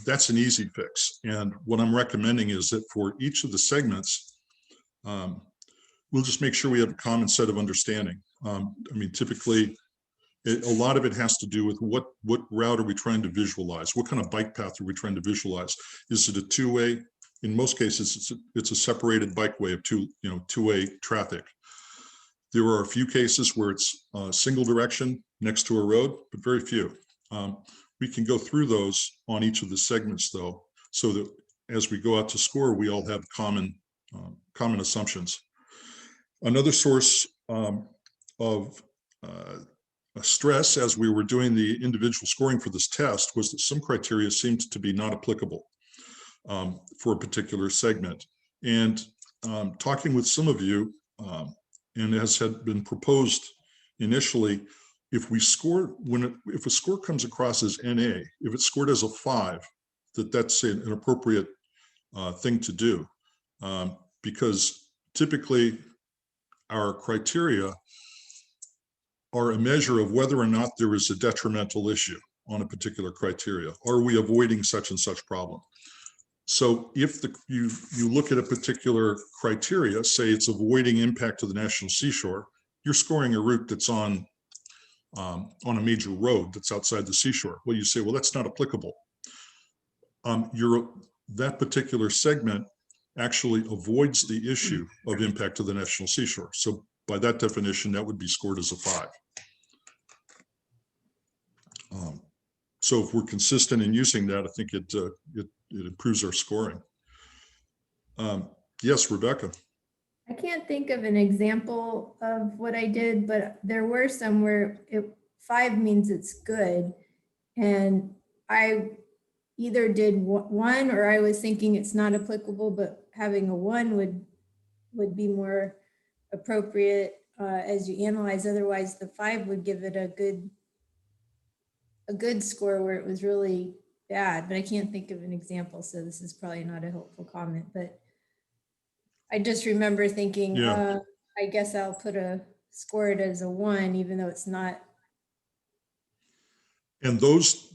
that's an easy fix. And what I'm recommending is that for each of the segments, we'll just make sure we have a common set of understanding. Typically, a lot of it has to do with what route are we trying to visualize? What kind of bike path are we trying to visualize? Is it a two-way? In most cases, it's a separated bikeway of two-way traffic. There are a few cases where it's single direction next to a road, but very few. We can go through those on each of the segments, though, so that as we go out to score, we all have common assumptions. Another source of stress as we were doing the individual scoring for this test was that some criteria seemed to be not applicable for a particular segment. And talking with some of you, and as had been proposed initially, if we score, if a score comes across as NA, if it's scored as a 5, that's an appropriate thing to do, because typically our criteria are a measure of whether or not there is a detrimental issue on a particular criteria. Are we avoiding such and such problem? So if you look at a particular criteria, say it's avoiding impact to the national seashore, you're scoring a route that's on a major road that's outside the seashore. Well, you say, well, that's not applicable. That particular segment actually avoids the issue of impact to the national seashore. So by that definition, that would be scored as a 5. So if we're consistent in using that, I think it improves our scoring. Yes, Rebecca. I can't think of an example of what I did, but there were some where 5 means it's good. And I either did 1 or I was thinking it's not applicable, but having a 1 would be more appropriate as you analyze. Otherwise, the 5 would give it a good score where it was really bad, but I can't think of an example. So this is probably not a helpful comment, but I just remember thinking, Yeah. I guess I'll score it as a 1, even though it's not. And those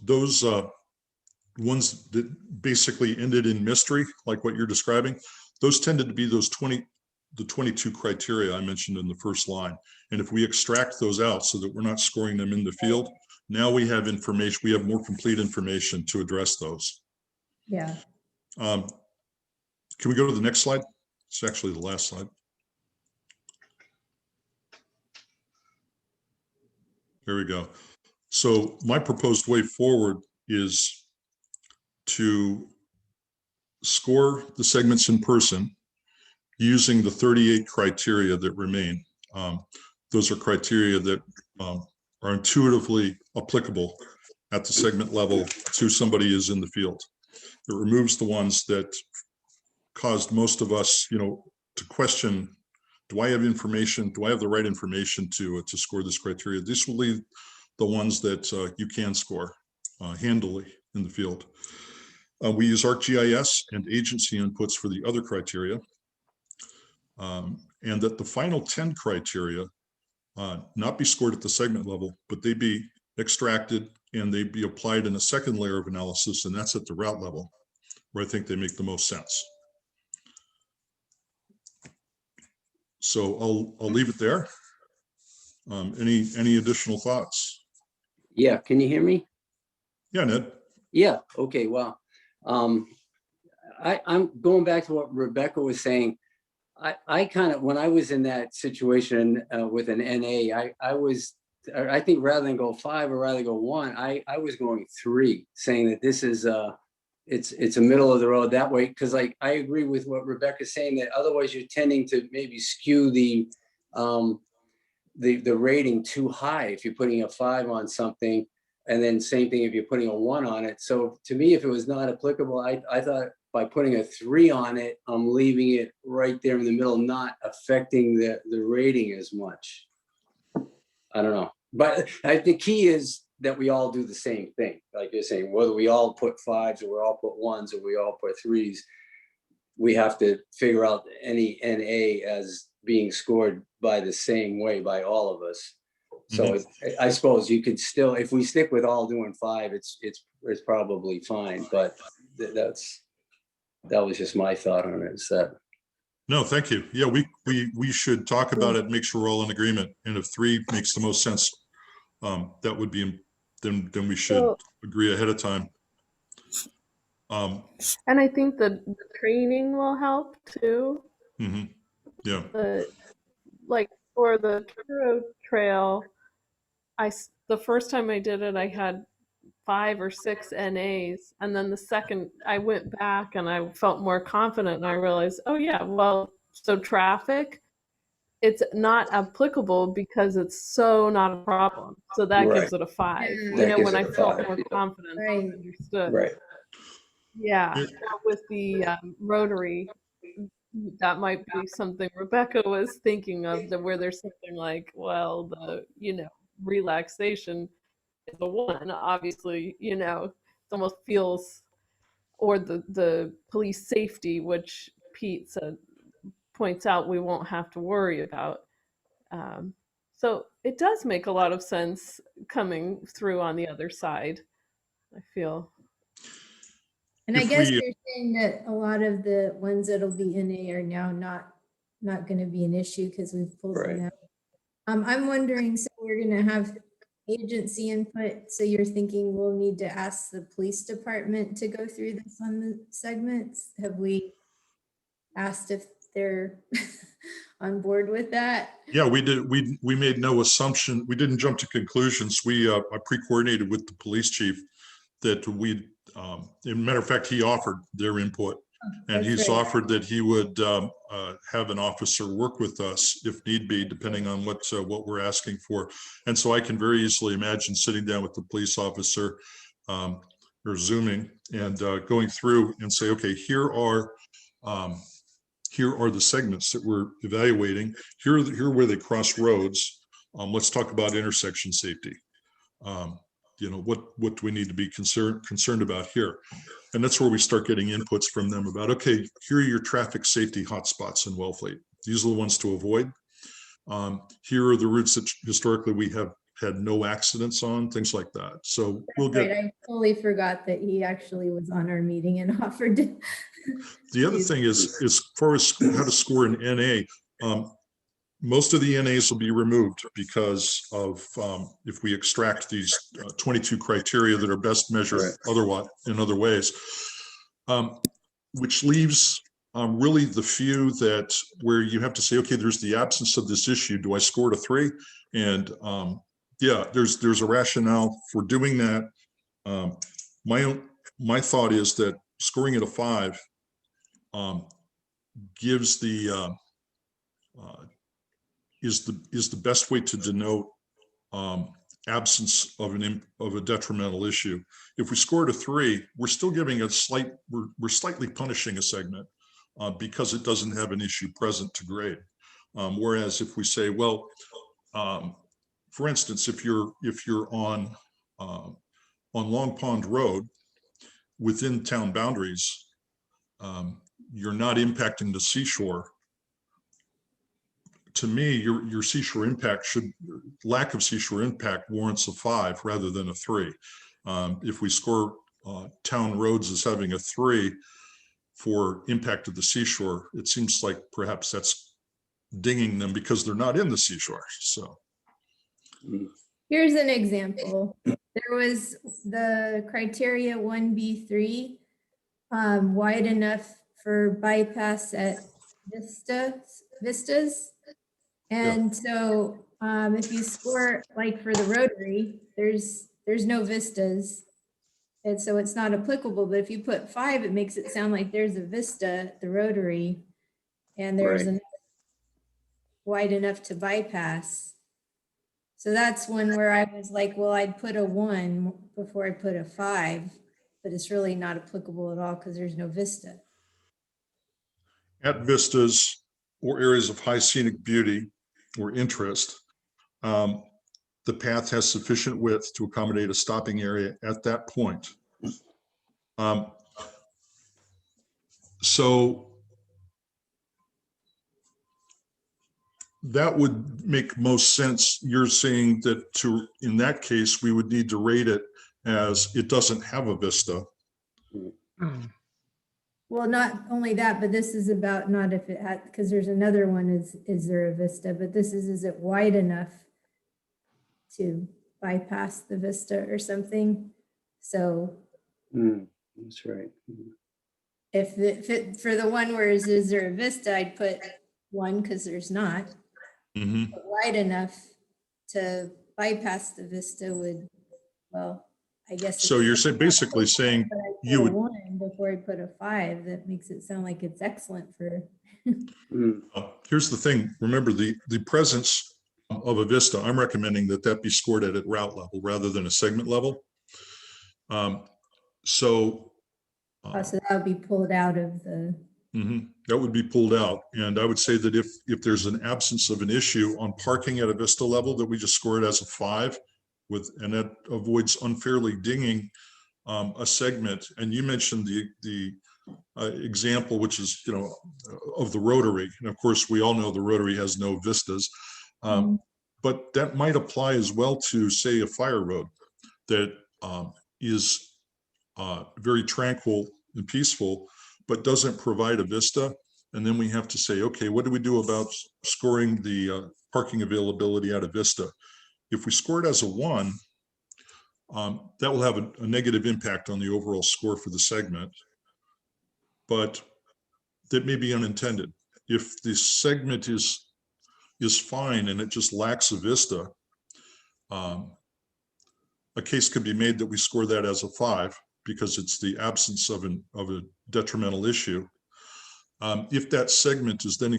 ones that basically ended in mystery, like what you're describing, those tended to be the 22 criteria I mentioned in the first line. And if we extract those out so that we're not scoring them in the field, now we have information, we have more complete information to address those. Yeah. Can we go to the next slide? It's actually the last slide. There we go. So my proposed way forward is to score the segments in person using the 38 criteria that remain. Those are criteria that are intuitively applicable at the segment level to somebody who's in the field. It removes the ones that caused most of us, to question, do I have information? Do I have the right information to score this criteria? This will leave the ones that you can score handily in the field. We use ArcGIS and agency inputs for the other criteria. And that the final 10 criteria not be scored at the segment level, but they be extracted and they be applied in a second layer of analysis, and that's at the route level, where I think they make the most sense. So I'll leave it there. Any additional thoughts? Yeah, can you hear me? Yeah, Ned. Yeah, okay, well, I'm going back to what Rebecca was saying. I kind of, when I was in that situation with an NA, I think rather than go 5 or rather go 1, I was going 3, saying that this is it's a middle of the road that way, because I agree with what Rebecca's saying, that otherwise you're tending to maybe skew the rating too high if you're putting a 5 on something, and then same thing if you're putting a 1 on it. So to me, if it was not applicable, I thought by putting a 3 on it, I'm leaving it right there in the middle, not affecting the rating as much. I don't know, but the key is that we all do the same thing. Like you're saying, whether we all put 5s or we all put 1s or we all put 3s, we have to figure out any NA as being scored by the same way by all of us. So I suppose you could still, if we stick with all doing 5, it's probably fine. But that was just my thought on it. Is that? No, thank you. Yeah, we should talk about it, make sure we're all in agreement. And if 3 makes the most sense, that would be, then we should agree ahead of time. And I think the training will help too. Yeah. Like for the Truro Trail, the first time I did it, I had 5 or 6 NAs, and then the second I went back and I felt more confident, and I realized, oh yeah, well, so traffic, it's not applicable because it's so not a problem. So that gives it a 5. When I felt more confident, I understood. Right. Yeah. Now with the Rotary, that might be something Rebecca was thinking of, where there's something like, well, the relaxation is a 1, obviously, it almost feels, or the police safety, which Pete points out we won't have to worry about. So it does make a lot of sense coming through on the other side, I feel. And I guess you're saying that a lot of the ones that'll be NA are now not going to be an issue because we've pulled them out. I'm wondering, so we're going to have agency input. So you're thinking we'll need to ask the police department to go through this on the segments? Have we asked if they're on board with that. Yeah, we did. We made no assumption. We didn't jump to conclusions. I pre-coordinated with the police chief that as a matter of fact, he offered their input. And That's he's right. offered that he would have an officer work with us if need be, depending on what we're asking for. And so I can very easily imagine sitting down with the police officer or Zooming and going through and say, okay, here are the segments that we're evaluating. Here are where they cross roads. Let's talk about intersection safety. What do we need to be concerned about here? And that's where we start getting inputs from them about, okay, here are your traffic safety hotspots in Wellfleet. These are the ones to avoid. Here are the routes that historically we have had no accidents on, things like that. So we'll get. Right, I totally forgot that he actually was on our meeting and offered to. The other thing is, as far as how to score an NA, most of the NAs will be removed because of if we extract these 22 criteria that are best measured otherwise in other ways, which leaves really the few that where you have to say, okay, there's the absence of this issue. Do I score it a 3? And yeah, there's a rationale for doing that. My thought is that scoring it a 5 gives the is the best way to denote absence of a detrimental issue. If we scored a 3, we're still giving a we're slightly punishing a segment because it doesn't have an issue present to grade. Whereas if we say, well, for instance, if you're on Long Pond Road within town boundaries, you're not impacting the seashore. To me, your seashore impact lack of seashore impact warrants a 5 rather than a 3. If we score town roads as having a 3 for impact of the seashore, it seems like perhaps that's dinging them because they're not in the seashore. So Here's an example. There was the criteria 1B3, wide enough for bypass at Vistas. And so if you score like for the rotary, there's no Vistas. And so it's not applicable, but if you put 5, it makes it sound like there's a Vista at the rotary and there's Right. wide enough to bypass. So that's one where I was like, well, I'd put a 1 before I put a 5, but it's really not applicable at all because there's no Vista. at vistas or areas of high scenic beauty or interest, the path has sufficient width to accommodate a stopping area at that point. So that would make most sense. You're saying that in that case, we would need to rate it as it doesn't have a vista. Well, not only that, but this is about not if it had, because there's another one is there a Vista, but this is it wide enough to bypass the Vista or something? So That's right. if for the one where is there a Vista, I'd put 1 because there's not. Mm-hmm. But wide enough to bypass the Vista would, well, I guess. So you're basically saying you would. 1 before I put a 5, that makes it sound like it's excellent for. Here's the thing. Remember the presence of a vista. I'm recommending that be scored at route level rather than a segment level. So that would be pulled out of the. That would be pulled out. And I would say that if there's an absence of an issue on parking at a vista level, that we just score it as a 5 and that avoids unfairly dinging a segment. And you mentioned the example, which is, of the rotary. And of course, we all know the rotary has no vistas, but that might apply as well to, say, a fire road that is very tranquil and peaceful, but doesn't provide a vista. And then we have to say, okay, what do we do about scoring the parking availability at a vista? If we score it as a 1, that will have a negative impact on the overall score for the segment. But that may be unintended. If the segment is fine and it just lacks a vista, a case could be made that we score that as a 5 because it's the absence of a detrimental issue. If that segment is then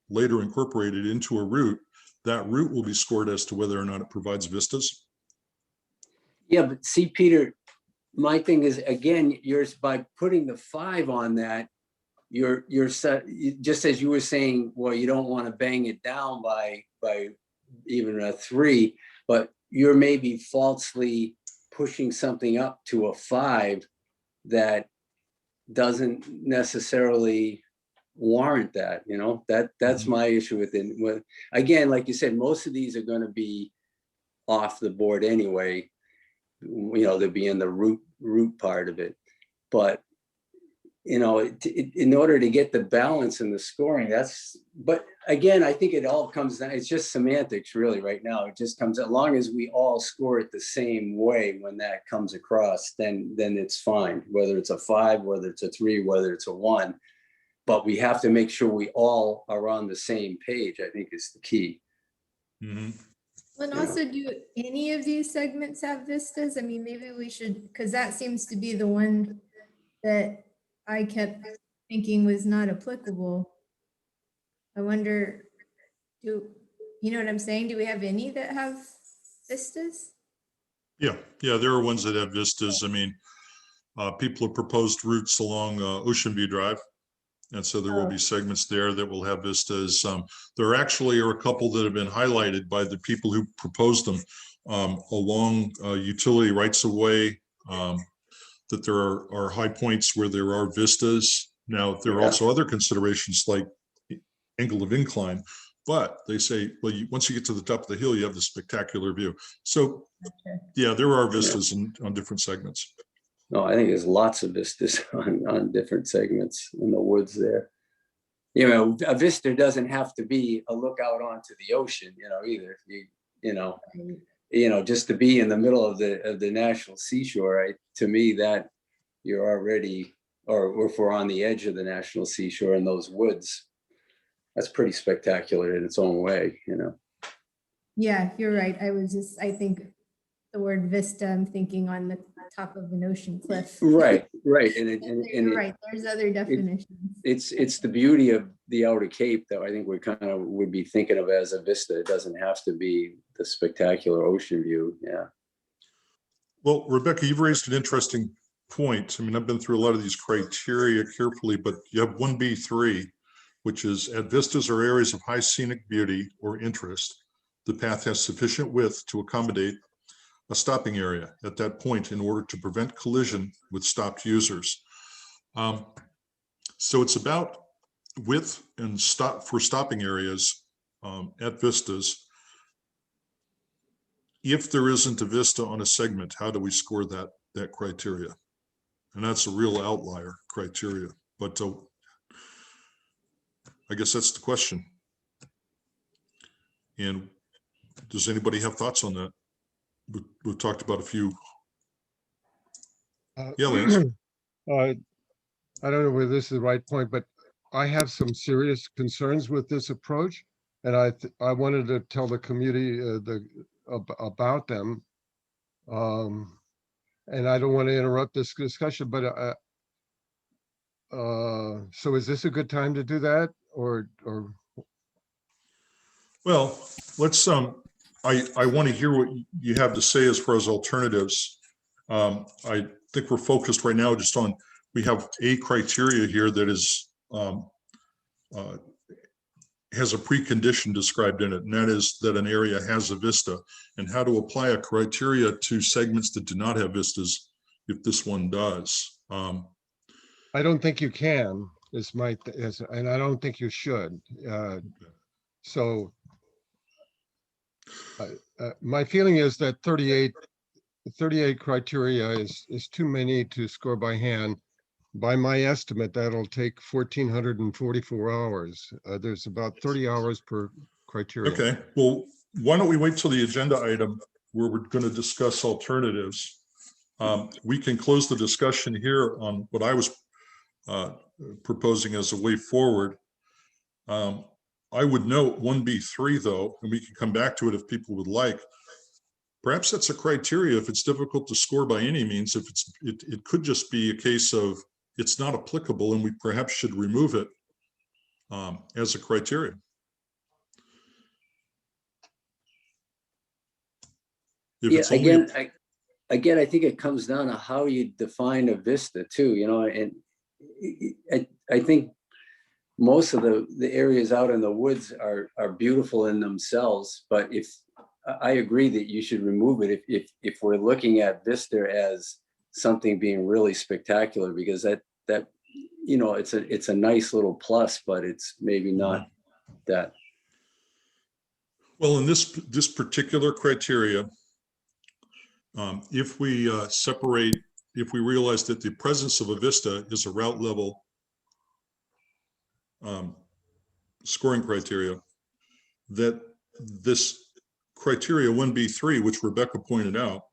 later incorporated into a route, that route will be scored as to whether or not it provides vistas. Yeah, but see, Peter, my thing is, again, by putting the 5 on that, you're just as you were saying, well, you don't want to bang it down by even a 3, but you're maybe falsely pushing something up to a 5 that doesn't necessarily warrant that, that's my issue with it. Again, like you said, most of these are going to be off the board anyway. They'll be in the root part of it, but in order to get the balance in the scoring, but again, I think it all comes down, it's just semantics really right now. It just comes, as long as we all score it the same way when that comes across, then it's fine, whether it's a 5, whether it's a 3, whether it's a 1, but we have to make sure we all are on the same page, I think is the key. Mm-hmm. And also, do any of these segments have vistas? I mean, maybe we should, because that seems to be the one that I kept thinking was not applicable. I wonder, you know what I'm saying? Do we have any that have vistas? Yeah, there are ones that have vistas. I mean, people have proposed routes along Ocean View Drive. And so there will be segments there that will have vistas. There actually are a couple that have been highlighted by the people who proposed them along utility rights of way, that there are high points where there are vistas. Now, there are also other considerations like angle of incline, but they say, well, once you get to the top of the hill, you have the spectacular view. So yeah, there are vistas on different segments. No, I think there's lots of vistas on different segments in the woods there. A vista doesn't have to be a lookout onto the ocean, either. Just to be in the middle of the national seashore, to me, that you're already, or if we're on the edge of the national seashore in those woods, that's pretty spectacular in its own way, Yeah, you're right. I think the word vista, I'm thinking on the top of an ocean cliff. Right. You're right. There's other definitions. It's the beauty of the Outer Cape that I think we kind of would be thinking of as a vista. It doesn't have to be the spectacular ocean view. Yeah. Well, Rebecca, you've raised an interesting point. I mean, I've been through a lot of these criteria carefully, but you have 1B3, which is at vistas or areas of high scenic beauty or interest, the path has sufficient width to accommodate a stopping area at that point in order to prevent collision with stopped users. So it's about width and stopping areas at vistas. If there isn't a vista on a segment, how do we score that criteria? And that's a real outlier criteria, but I guess that's the question. And does anybody have thoughts on that? We've talked about a few. Yeah, Lance. I don't know whether this is the right point, but I have some serious concerns with this approach, and I wanted to tell the community about them. And I don't want to interrupt this discussion, but so is this a good time to do that, or? Well, let's I want to hear what you have to say as far as alternatives. I think we're focused right now just on, we have a criteria here that is has a precondition described in it, and that is that an area has a vista, and how to apply a criteria to segments that do not have vistas if this one does. I don't think you can, and I don't think you should. So my feeling is that 38 criteria is too many to score by hand. By my estimate, that'll take 1,444 hours. There's about 30 hours per criteria. Okay, well, why don't we wait till the agenda item where we're going to discuss alternatives? We can close the discussion here on what I was proposing as a way forward. I would note 1B3 though, and we can come back to it if people would like. Perhaps that's a criteria if it's difficult to score by any means. If it could just be a case of it's not applicable and we perhaps should remove it as a criteria. If Yeah, it's only again, I think it comes down to how you define a vista too, you know, and I think most of the areas out in the woods are beautiful in themselves, but if I agree that you should remove it if we're looking at vista as something being really spectacular, because that you know, it's a nice little plus, but it's maybe not that. well, in this particular criteria, if we if we realize that the presence of a vista is a route level scoring criteria, that this criteria 1B3, which Rebecca pointed out,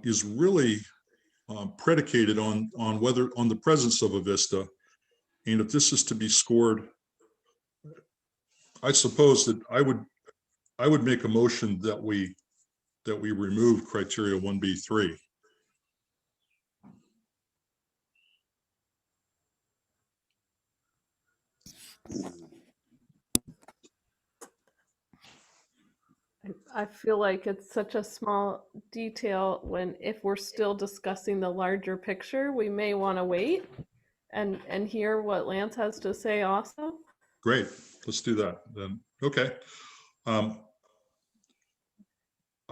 is really predicated on the presence of a vista. And if this is to be scored, I suppose that I would make a motion that we remove criteria 1B3. I feel like it's such a small detail when, if we're still discussing the larger picture, we may want to wait and hear what Lance has to say also. Great, let's do that then. Okay.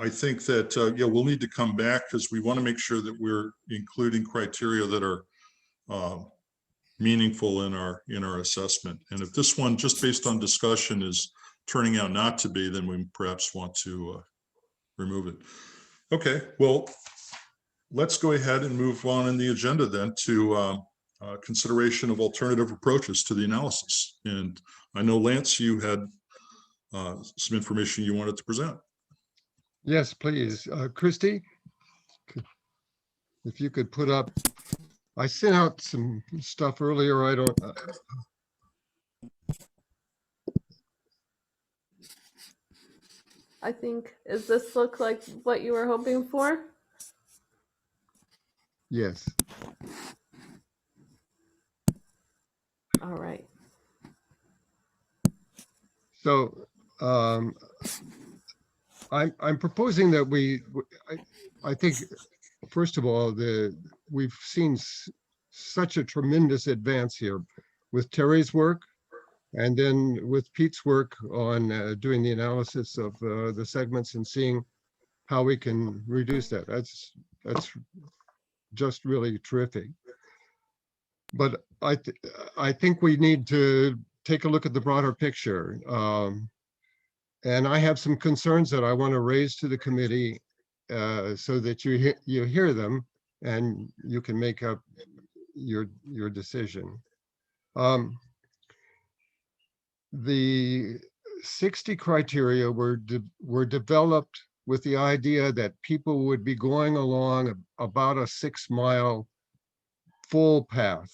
I think that, yeah, we'll need to come back because we want to make sure that we're including criteria that are meaningful in our assessment. And if this one, just based on discussion, is turning out not to be, then we perhaps want to remove it. Okay, well, let's go ahead and move on in the agenda then to consideration of alternative approaches to the analysis. And I know, Lance, you had some information you wanted to present. Yes, please. Christy, if you could put up, I sent out some stuff earlier. I don't, I think, does this look like what you were hoping for? yes. All right. So I'm proposing that I think, first of all, we've seen such a tremendous advance here with Terry's work, and then with Pete's work on doing the analysis of the segments and seeing how we can reduce that. That's just really terrific. But I think we need to take a look at the broader picture. And I have some concerns that I want to raise to the committee so that you hear them and you can make up your decision. The 60 criteria were developed with the idea that people would be going along about a 6-mile full path.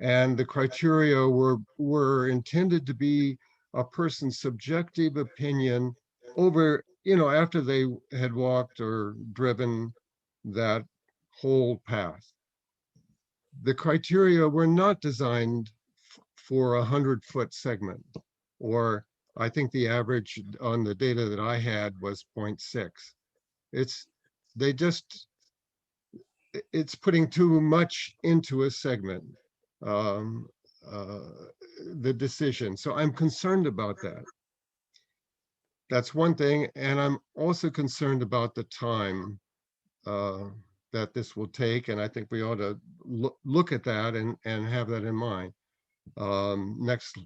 And the criteria were intended to be a person's subjective opinion over, after they had walked or driven that whole path. The criteria were not designed for a 100-foot segment, or I think the average on the data that I had was 0.6. It's putting too much into a segment, the decision. So I'm concerned about that. That's one thing. And I'm also concerned about the time that this will take. And I think we ought to look at that and have that in mind. Next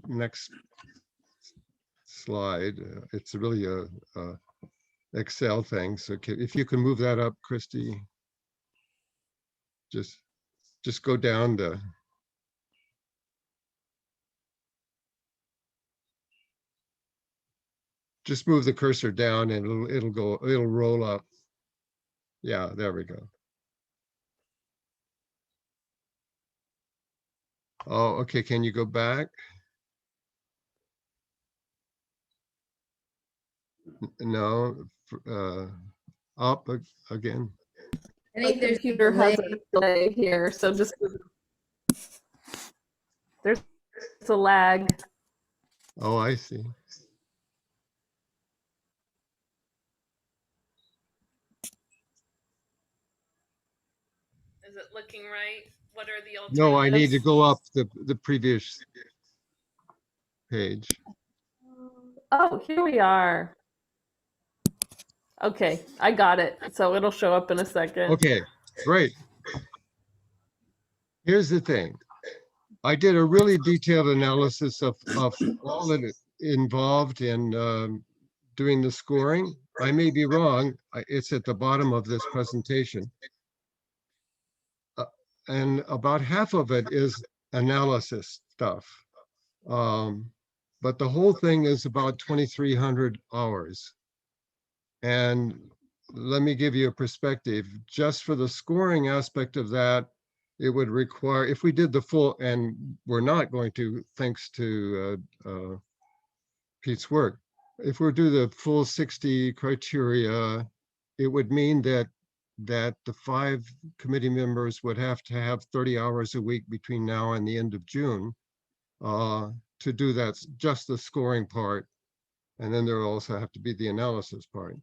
slide. It's really a Excel thing. So if you can move that up, Christy, just go down to. Just move the cursor down and it'll roll up. Yeah, there we go. Oh, okay, can you go back? No, up again. I My think there's a computer has delay. a delay here, so just there's a lag. Oh, I see. Is it looking right? What are the No, I need to alternatives? go up the previous page. Oh, here we are. Okay, I got it. So it'll show up in a second. Okay, great. Here's the thing. I did a really detailed analysis of all that it involved in doing the scoring. I may be wrong. It's at the bottom of this presentation. And about half of it is analysis stuff. But the whole thing is about 2,300 hours. And let me give you a perspective. Just for the scoring aspect of that, it would require, if we did the full, and we're not going to, thanks to Pete's work, if we do the full 60 criteria, it would mean that the 5 committee members would have to have 30 hours a week between now and the end of June to do that, just the scoring part. And then there will also have to be the analysis part.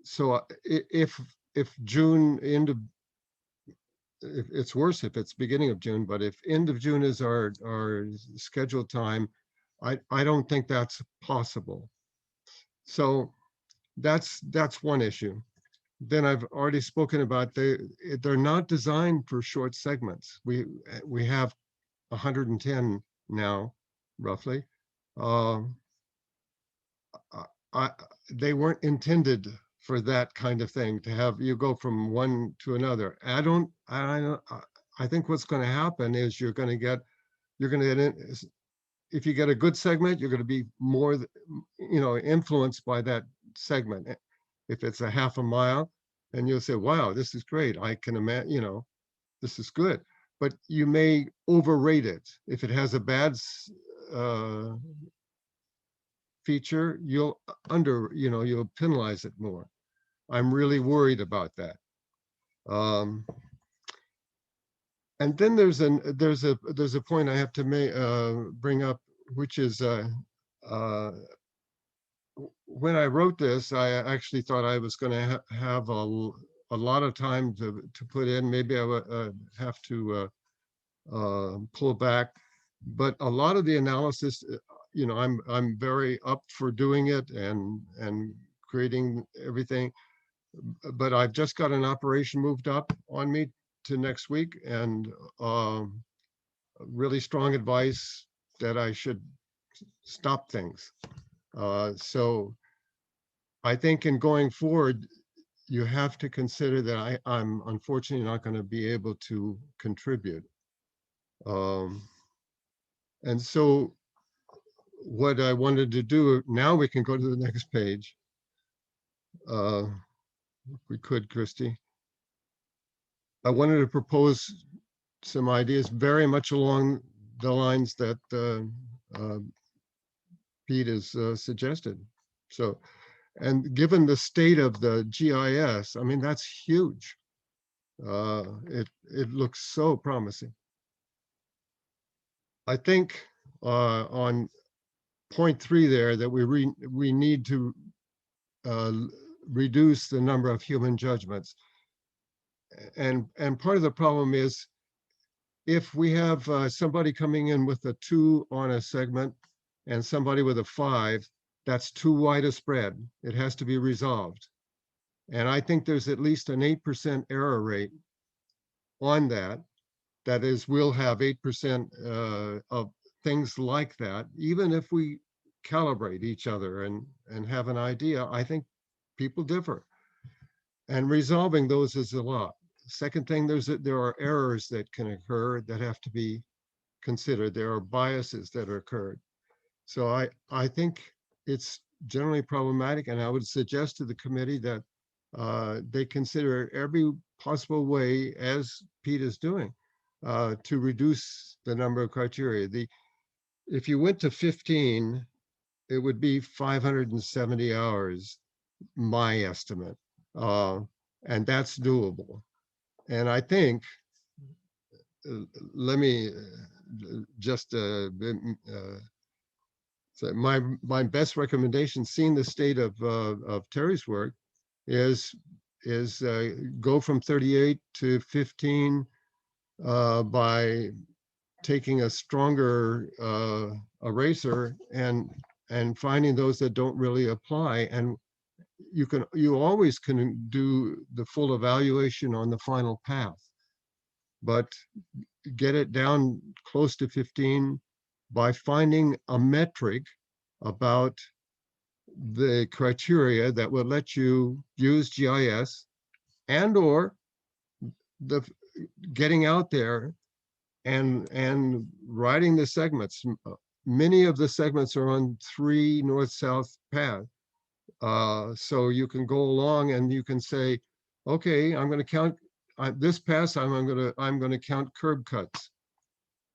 So if June, if it's worse if it's beginning of June, but if end of June is our scheduled time, I don't think that's possible. So that's one issue. Then I've already spoken about they're not designed for short segments. We have 110 now, roughly. They weren't intended for that kind of thing, to have you go from one to another. I think what's going to happen is you're going to get if you get a good segment, you're going to be more, influenced by that segment. If it's a half a mile, and you'll say, wow, this is great. I can imagine, this is good. But you may overrate it. If it has a bad feature, you'll penalize it more. I'm really worried about that. And then there's a point I have to bring up, which is when I wrote this, I actually thought I was going to have a lot of time to put in. Maybe I would have to pull back, but a lot of the analysis, I'm very up for doing it and creating everything. But I've just got an operation moved up on me to next week, and really strong advice that I should stop things. So I think in going forward, you have to consider that I'm unfortunately not going to be able to contribute. And so what I wanted to do, now we can go to the next page. If we could, Christy. I wanted to propose some ideas very much along the lines that Pete has suggested. So, and given the state of the GIS, I mean, that's huge. It looks so promising. I think on point 3 there that we need to reduce the number of human judgments. And part of the problem is if we have somebody coming in with a 2 on a segment and somebody with a 5, that's too wide a spread. It has to be resolved. And I think there's at least an 8% error rate on that. That is, we'll have 8% of things like that, even if we calibrate each other and have an idea. I think people differ. And resolving those is a lot. Second thing, there are errors that can occur that have to be considered. There are biases that are occurred. So I think it's generally problematic, and I would suggest to the committee that they consider every possible way, as Pete is doing, to reduce the number of criteria. If you went to 15, it would be 570 hours, my estimate. And that's doable. And I think, let me just say my best recommendation, seeing the state of Terry's work, is go from 38 to 15 by taking a stronger eraser and finding those that don't really apply. And you always can do the full evaluation on the final path, but get it down close to 15 by finding a metric about the criteria that will let you use GIS and or the getting out there and writing the segments. Many of the segments are on 3 north-south path. So you can go along and you can say, okay, I'm going to count this pass. I'm going to count curb cuts,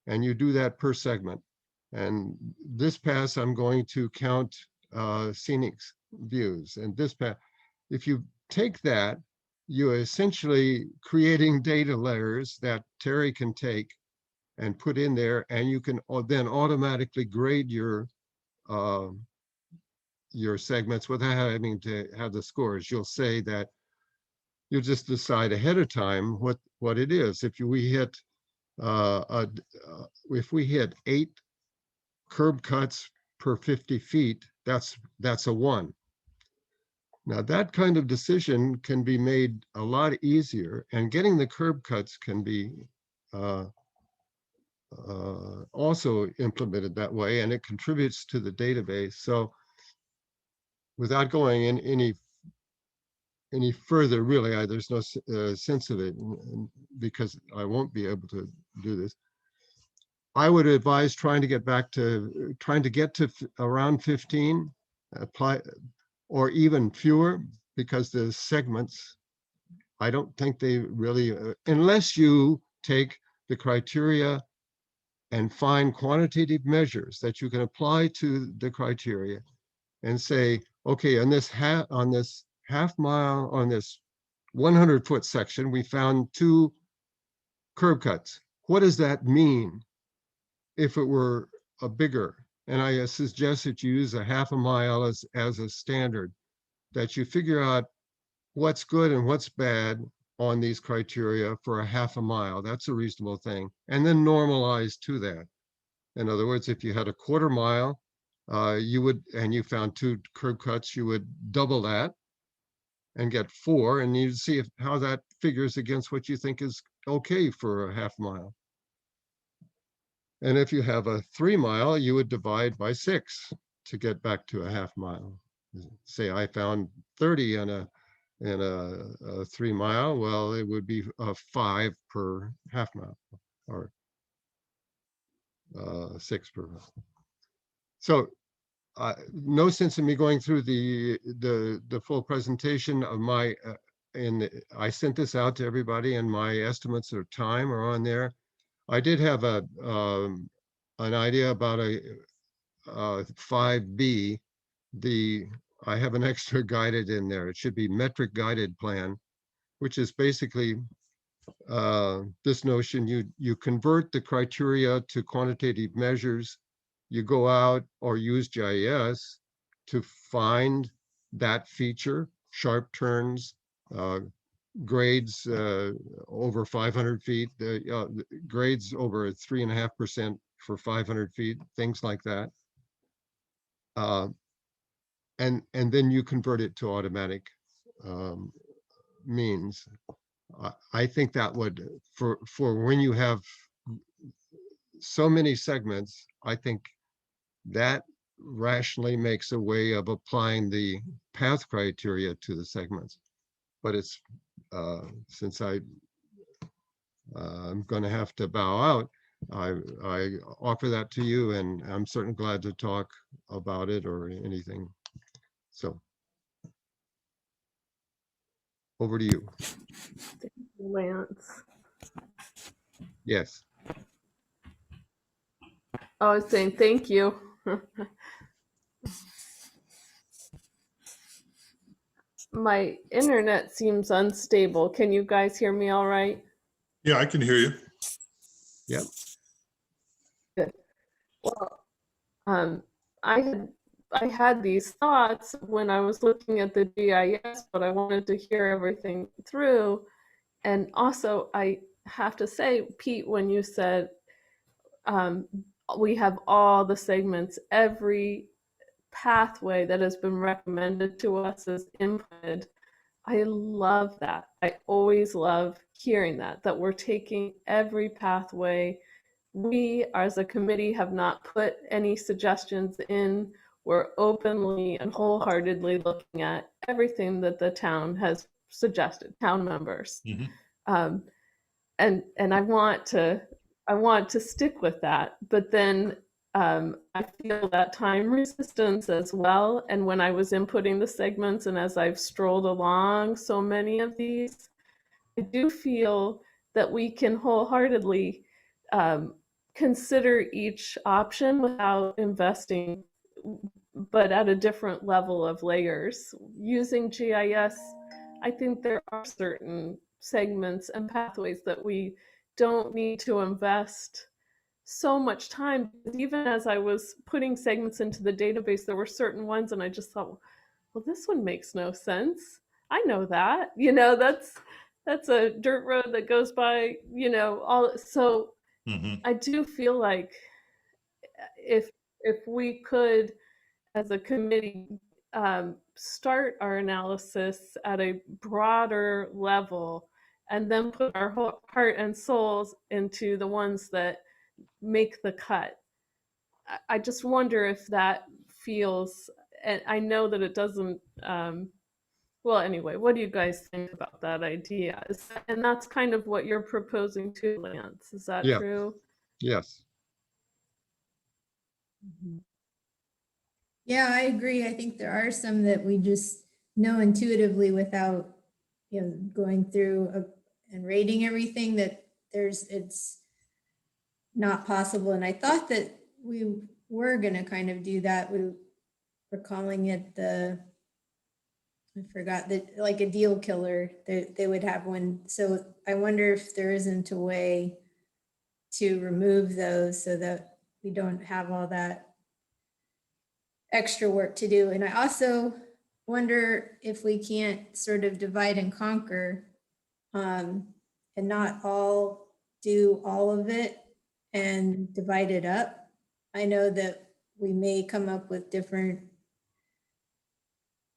and you do that per segment. And this pass, I'm going to count scenic views. And this pass, if you take that, you're essentially creating data layers that Terry can take and put in there, and you can then automatically grade your segments without having to have the scores. You'll say that you'll just decide ahead of time what it is. If we hit if we hit 8 curb cuts per 50 feet, that's a 1. Now that kind of decision can be made a lot easier, and getting the curb cuts can be also implemented that way, and it contributes to the database. So without going in any further, really, there's no sense of it because I won't be able to do this. I would advise trying to get to around 15, apply, or even fewer, because the segments, I don't think they really, unless you take the criteria and find quantitative measures that you can apply to the criteria and say, okay, on this half mile, on this 100-foot section, we found 2 curb cuts. What does that mean if it were a bigger? And I suggest that you use a half a mile as a standard, that you figure out what's good and what's bad on these criteria for a half a mile. That's a reasonable thing. And then normalize to that. In other words, if you had a quarter mile, and you found 2 curb cuts, you would double that and get 4, and you'd see how that figures against what you think is okay for a half mile. And if you have a 3 mile, you would divide by 6 to get back to a half mile. Say I found 30 in a 3 mile, well, it would be 5 per half mile, or 6 per mile. So no sense in me going through the full presentation of my, I sent this out to everybody, and my estimates of time are on there. I did have an idea about a 5B. I have an extra guided in there. It should be metric guided plan, which is basically this notion: you convert the criteria to quantitative measures. You go out or use GIS to find that feature, sharp turns, grades over 500 feet, grades over 3.5% for 500 feet, things like that. And then you convert it to automatic means. I think that would, for when you have so many segments, I think that rationally makes a way of applying the path criteria to the segments. But it's, since I'm going to have to bow out, I offer that to you, and I'm certainly glad to talk about it or anything. So over to you. Lance. Yes. I was saying thank you. My internet seems unstable. Can you guys hear me all right? Yeah, I can hear you. Yep. Well, um, I had these thoughts when I was looking at the GIS, but I wanted to hear everything through. And also, I have to say, Pete, when you said we have all the segments, every pathway that has been recommended to us is inputted. I love that. I always love hearing that we're taking every pathway. We, as a committee, have not put any suggestions in. We're openly and wholeheartedly looking at everything that the town has suggested, town members. Mhm. And I want to stick with that. But then I feel that time resistance as well. And when I was inputting the segments and as I've strolled along so many of these, I do feel that we can wholeheartedly consider each option without investing, but at a different level of layers. Using GIS, I think there are certain segments and pathways that we don't need to invest so much time. Even as I was putting segments into the database, there were certain ones, and I just thought, well, this one makes no sense. I know that. That's a dirt road that goes by, all. So Mhm. I do feel like if we could, as a committee, start our analysis at a broader level and then put our whole heart and souls into the ones that make the cut. I just wonder if that feels, and I know that it doesn't, well, anyway, what do you guys think about that idea? And that's kind of what you're proposing too, Lance. Is that Yeah. true? Yes. Yeah, I agree. I think there are some that we just know intuitively without, going through and rating everything, that it's not possible. And I thought that we were going to kind of do that. We're calling it I forgot that, like a deal killer. They would have one. So I wonder if there isn't a way to remove those so that we don't have all that extra work to do. And I also wonder if we can't sort of divide and conquer, and not all do all of it and divide it up. I know that we may come up with different,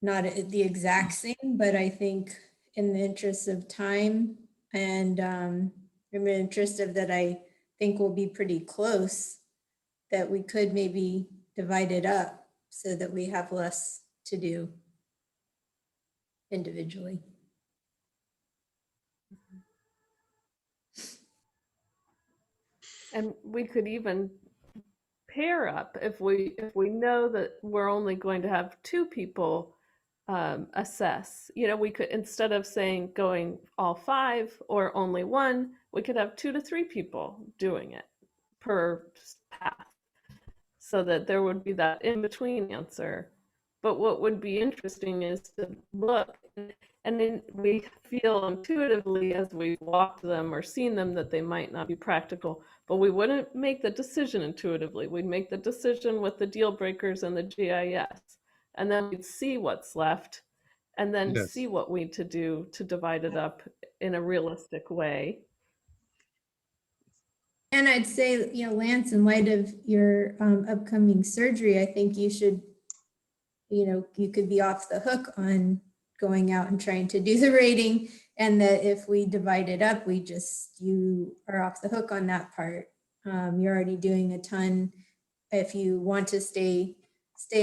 not the exact same, but I think in the interest of time and in the interest of that, I think we'll be pretty close, that we could maybe divide it up so that we have less to do individually. And we could even pair up if we know that we're only going to have two people assess. We could, instead of saying going all five or only one, we could have 2 to 3 people doing it per path, so that there would be that in between answer. But what would be interesting is to look, and then we feel intuitively as we walk them or seen them that they might not be practical, but we wouldn't make the decision intuitively. We'd make the decision with the deal breakers and the GIS, and then we'd see what's left, and then Yes. see what we need to do to divide it up in a realistic way. And I'd say, Lance, in light of your upcoming surgery, I think you should, you could be off the hook on going out and trying to do the rating. And that if we divide it up, you are off the hook on that part. You're already doing a ton. If you want to stay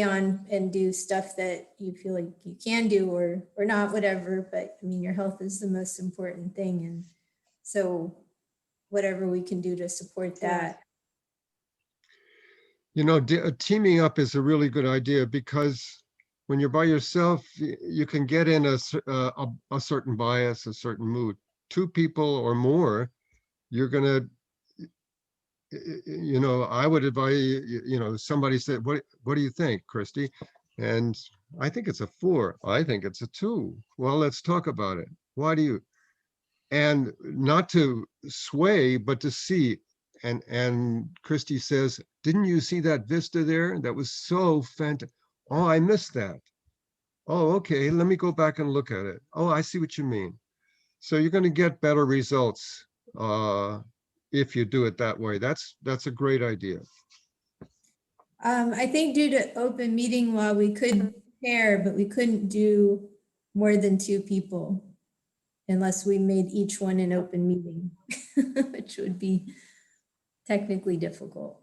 on and do stuff that you feel like you can do or not, whatever, but I mean, your health is the most important thing. And so whatever we can do to support that. Teaming up is a really good idea, because when you're by yourself, you can get in a certain bias, a certain mood. Two people or more, you're going to you know, I would advise, you know, somebody said, what do you think, Christy? And I think it's a 4. I think it's a 2. Well, let's talk about it. Why do you? And not to sway, but to see. And Christy says, didn't you see that vista there? That was so fantastic. Oh, I missed that. Oh, okay, let me go back and look at it. Oh, I see what you mean. So you're going to get better results if you do it that way. That's a great idea. I think due to open meeting law, we could pair, but we couldn't do more than 2 people unless we made each one an open meeting, which would be technically difficult.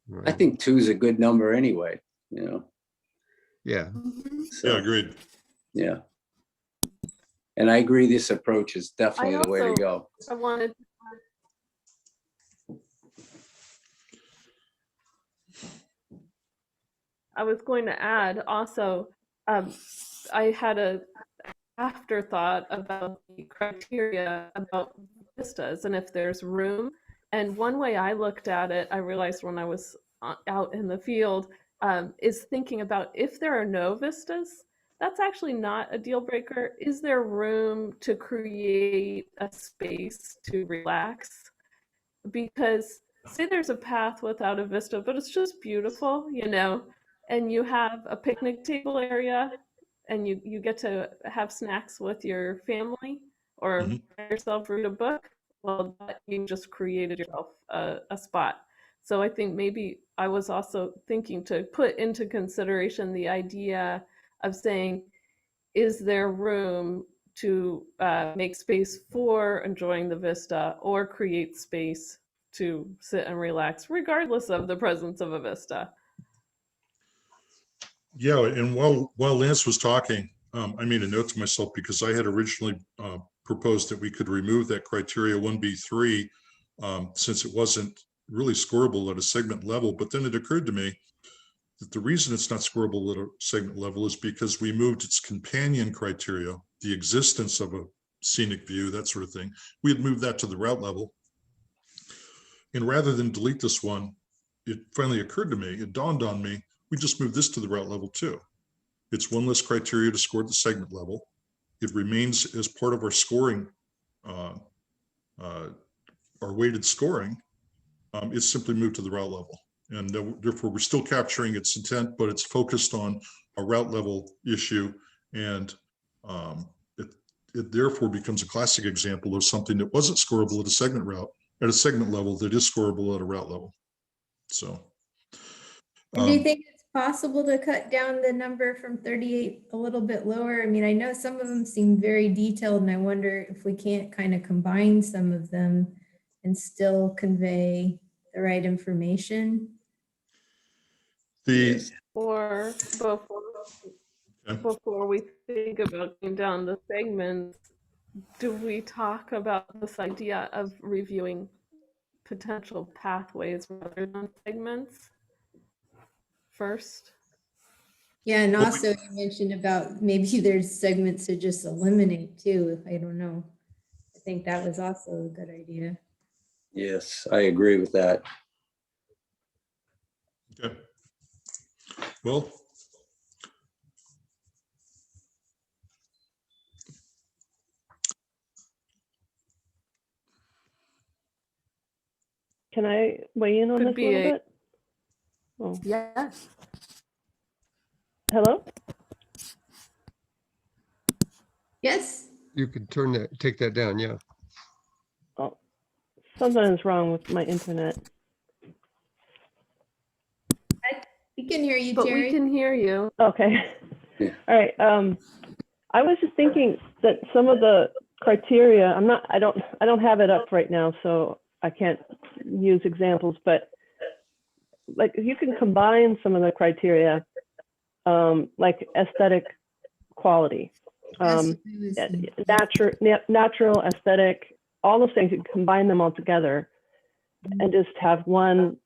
I Right. think 2 is a good number anyway, you know, Yeah. so, Yeah, agreed. yeah. And I agree, this approach is definitely the way to also- go. I wanted, I was going to add also, I had a afterthought about the criteria about vistas and if there's room. And one way I looked at it, I realized when I was out in the field, is thinking about if there are no vistas, that's actually not a deal breaker. Is there room to create a space to relax? Because say there's a path without a vista, but it's just beautiful, you know, and you have a picnic table area and you get to have snacks with your family or Mhm. by yourself read a book, well, that you just created yourself a spot. So I think maybe I was also thinking to put into consideration the idea of saying, is there room to make space for enjoying the vista or create space to sit and relax regardless of the presence of a vista? Yeah, and while Lance was talking, I made a note to myself because I had originally proposed that we could remove that criteria 1B3 since it wasn't really scoreable at a segment level. But then it occurred to me that the reason it's not scoreable at a segment level is because we moved its companion criteria, the existence of a scenic view, that sort of thing. We had moved that to the route level. And rather than delete this one, it finally occurred to me, it dawned on me, we just moved this to the route level too. It's one less criteria to score at the segment level. It remains as part of our scoring, our weighted scoring. It's simply moved to the route level. And therefore we're still capturing its intent, but it's focused on a route level issue. And it therefore becomes a classic example of something that wasn't scoreable at a segment level that is scoreable at a route level. So. And do you think it's possible to cut down the number from 38 a little bit lower? I mean, I know some of them seem very detailed and I wonder if we can't kind of combine some of them and still convey the right information. Yes. Or before we think about getting down the segments, do we talk about this idea of reviewing potential pathways rather than segments first? Yeah, and Well, also you mentioned about maybe there's segments to just eliminate too. I don't know. I think that was also a good idea. Yes, I agree with that. Okay. Well, Can I weigh in on Could this a be little a- bit? Oh, Yes. hello? Yes. You could take that down. Yeah. Oh, something is wrong with my internet. We can hear you, But Terry. we can hear you. Okay. Yeah. All right. I was just thinking that some of the criteria, I don't have it up right now, so I can't use examples, but like you can combine some of the criteria, like aesthetic quality, That's what I was thinking. natural, aesthetic, all those things, you can combine them all together and just have one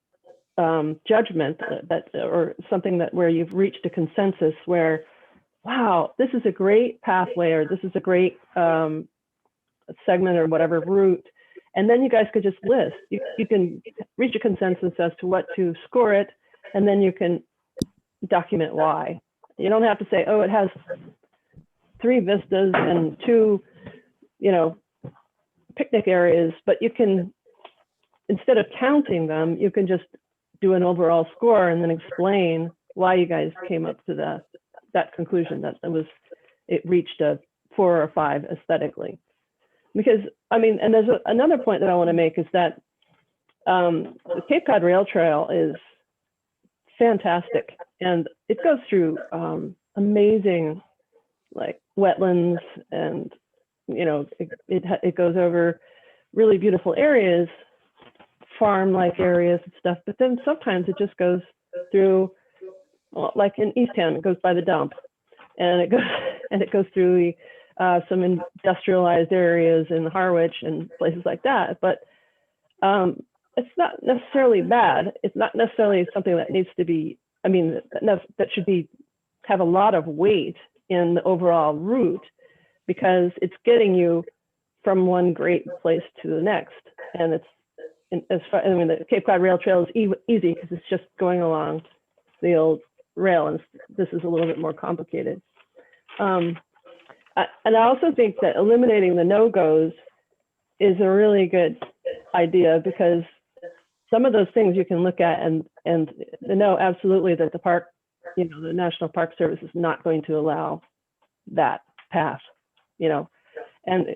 judgment that or something that where you've reached a consensus where, wow, this is a great pathway or this is a great segment or whatever route, And then you guys could just list, you can reach a consensus as to what to score it, and then you can document why. You don't have to say, oh, it has 3 vistas and 2, picnic areas, but you can, instead of counting them, you can just do an overall score and then explain why you guys came up to that conclusion that it reached a 4 or 5 aesthetically. Because, and there's another point that I want to make is that the Cape Cod Rail Trail is fantastic, and it goes through amazing, like, wetlands, and it goes over really beautiful areas, farm-like areas and stuff. But then sometimes it just goes through, well, like in Eastham, it goes by the dump, and it goes through some industrialized areas in Harwich and places like that. But it's not necessarily bad. It's not necessarily something that needs to be, that should have a lot of weight in the overall route, because it's getting you from one great place to the next. And the Cape Cod Rail Trail is easy because it's just going along the old rail, and this is a little bit more complicated. And I also think that eliminating the no-goes is a really good idea, because some of those things you can look at and know absolutely that the park, the National Park Service is not going to allow that path, and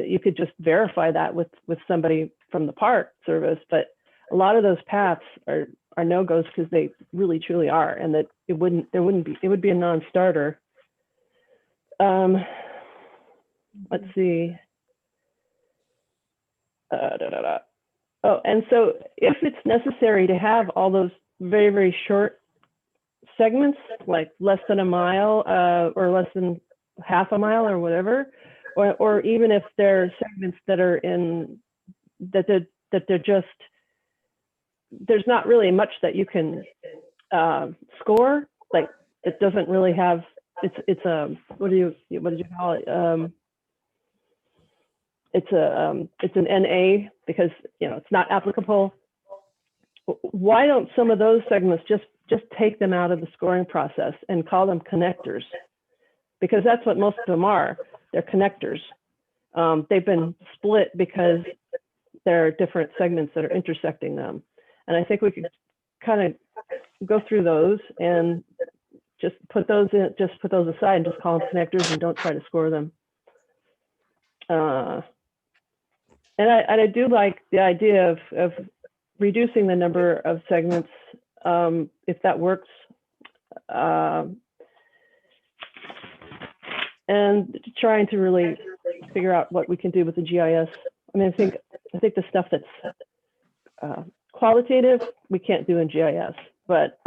you could just verify that with somebody from the Park Service, but a lot of those paths are no-goes because they really truly are, and that it would be a non-starter. Let's see. Oh, and so if it's necessary to have all those very, very short segments, like less than a mile or less than half a mile or whatever, or even if there are segments that are they're just, there's not really much that you can score, like it doesn't really have, it's a, what did you call it? It's an NA because, it's not applicable. Why don't some of those segments just take them out of the scoring process and call them connectors? Because that's what most of them are. They're connectors. They've been split because there are different segments that are intersecting them. And I think we could kind of go through those and just put those aside and just call them connectors and don't try to score them. And I do like the idea of reducing the number of segments, if that works, and trying to really figure out what we can do with the GIS. I think the stuff that's qualitative we can't do in GIS, but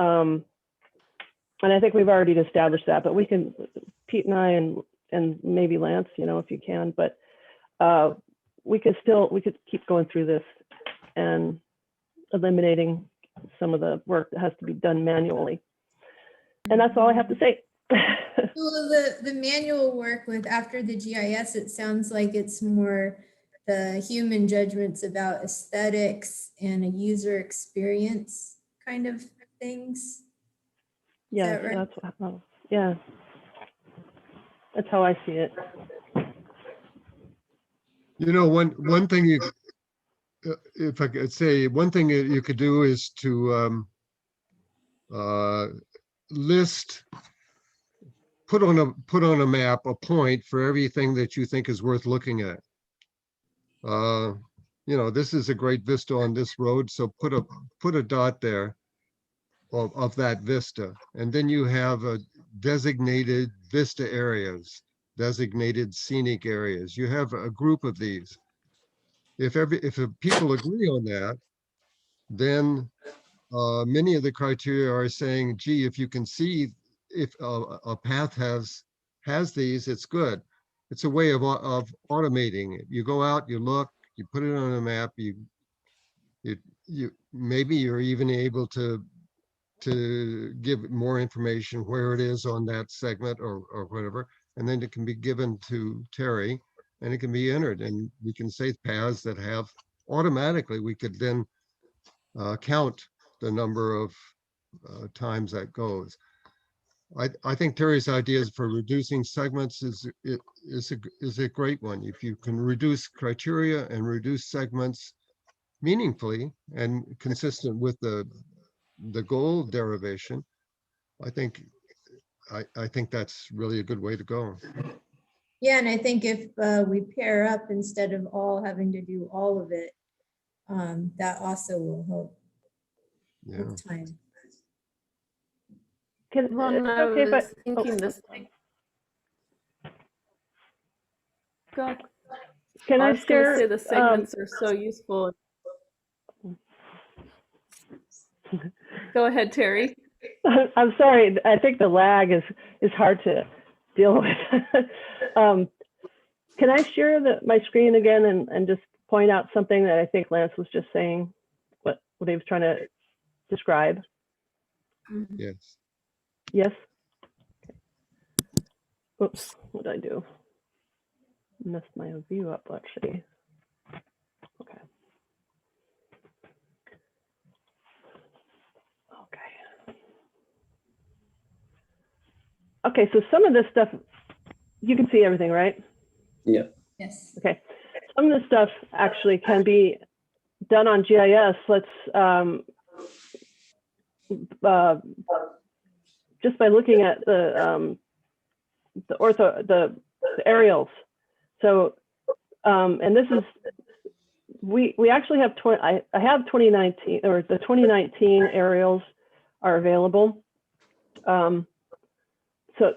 and I think we've already established that. But we can, Pete and I and maybe Lance, if you can, but we could keep going through this and eliminating some of the work that has to be done manually. And that's all I have to say. Well, the manual work after the GIS, it sounds like it's more the human judgments about aesthetics and a user experience kind of things. Yeah, Is that right? Yeah, that's how I see it. One thing if I could say, one thing that you could do is to list, put on a map a point for everything that you think is worth looking at. This is a great vista on this road, so put a dot there of that vista, and then you have a designated vista areas, designated scenic areas. You have a group of these. If people agree on that, then many of the criteria are saying, gee, if you can see if a path has these, it's good. It's a way of automating it. You go out, you look, you put it on a map, you maybe you're even able to give more information where it is on that segment or whatever, and then it can be given to Terry, and it can be entered, and we can say paths that have automatically, we could then count the number of times that goes. I think Terry's ideas for reducing segments is a great one. If you can reduce criteria and reduce segments meaningfully and consistent with the goal derivation, I think that's really a good way to go. Yeah, and I think if we pair up instead of all having to do all of it, that also will help Yeah. with time. Can, Well, it's I okay if I, was thinking this. Go ahead. can I I was going to share? say the segments are so useful. Go ahead, Terry. I'm sorry. I think the lag is hard to deal with. Can I share my screen again and just point out something that I think Lance was just saying, what he was trying to describe? Yes. Yes. Oops, what did I do? Messed my view up, actually. Okay. Okay, so some of this stuff, you can see everything, right? Yeah. Yes. Okay. Some of this stuff actually can be done on GIS. Let's just by looking at the aerials. So, and this is, we actually have, I have 2019, or the 2019 aerials are available. So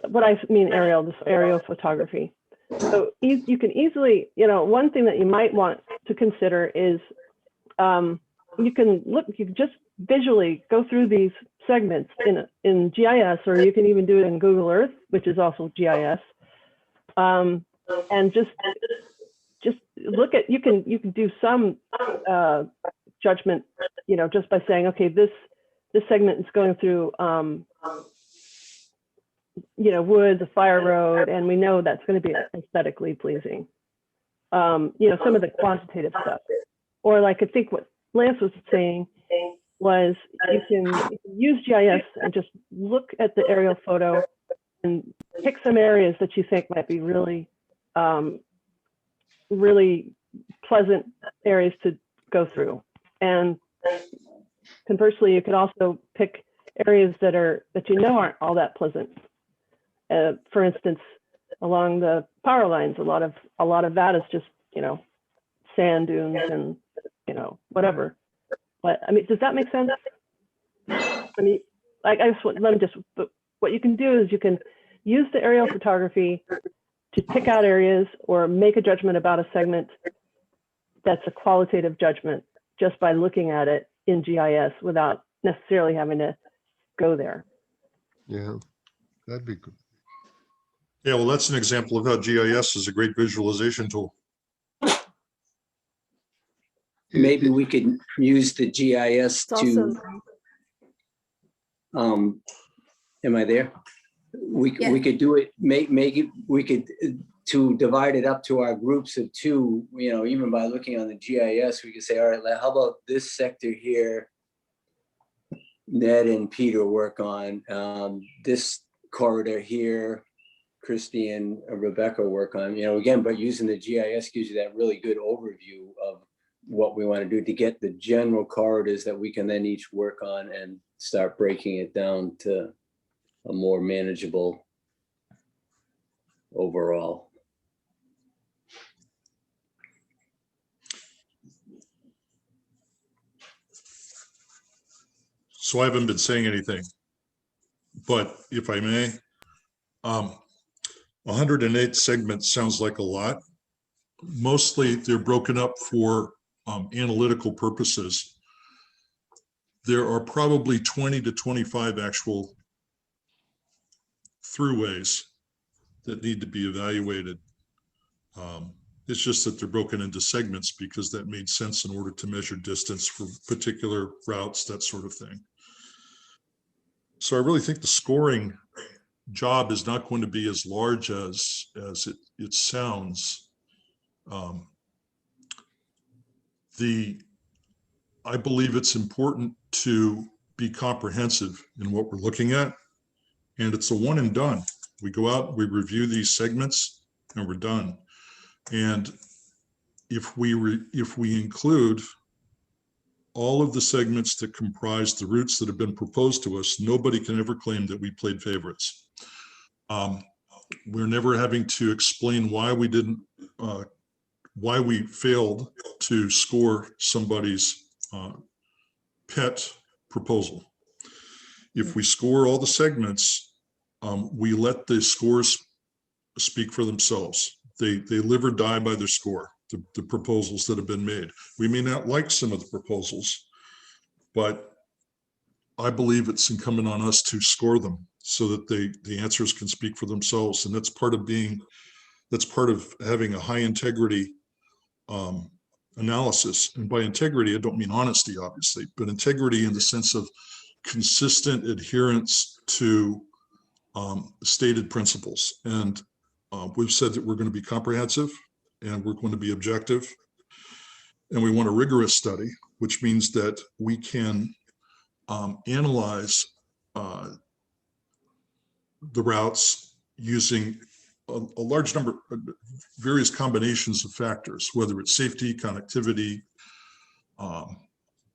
what I mean aerial, this aerial photography. So you can easily, one thing that you might want to consider is you can just visually go through these segments in GIS, or you can even do it in Google Earth, which is also GIS. And just look at, you can do some judgment, just by saying, okay, this segment is going through woods, a fire road, and we know that's going to be aesthetically pleasing. Some of the quantitative stuff. Or like, I think what Lance was saying was you can use GIS and just look at the aerial photo and pick some areas that you think might be really, really pleasant areas to go through. And conversely, you could also pick areas that aren't all that pleasant. For instance, along the power lines, a lot of that is just, sand dunes and, whatever. But I mean, does that make sense? I mean, what you can do is you can use the aerial photography to pick out areas or make a judgment about a segment that's a qualitative judgment just by looking at it in GIS without necessarily having to go there. Yeah, that'd be good. Yeah, well, that's an example of how GIS is a great visualization tool. Maybe we could use the GIS It's to, also am I there? We Yeah. could do it, make it, we could, to divide it up to our groups of two, even by looking on the GIS, we could say, all right, how about this sector here? Ned and Peter work on this corridor here. Christy and Rebecca work on, again, but using the GIS gives you that really good overview of what we want to do to get the general corridors that we can then each work on and start breaking it down to a more manageable overall. So I haven't been saying anything, but if I may, 108 segments sounds like a lot. Mostly they're broken up for analytical purposes. There are probably 20 to 25 actual throughways that need to be evaluated. It's just that they're broken into segments because that made sense in order to measure distance for particular routes, that sort of thing. So I really think the scoring job is not going to be as large as it sounds. Um, I believe it's important to be comprehensive in what we're looking at, and it's a one and done. We go out, we review these segments, and we're done. And if we include all of the segments that comprise the routes that have been proposed to us, nobody can ever claim that we played favorites. We're never having to explain why we didn't, why we failed to score somebody's pet proposal. If we score all the segments, we let the scores speak for themselves. They live or die by their score, the proposals that have been made. We may not like some of the proposals, but I believe it's incumbent on us to score them so that the answers can speak for themselves. And that's part of having a high integrity analysis. And by integrity, I don't mean honesty, obviously, but integrity in the sense of consistent adherence to stated principles. And we've said that we're going to be comprehensive and we're going to be objective. And we want a rigorous study, which means that we can analyze the routes using a large number of various combinations of factors, whether it's safety, connectivity,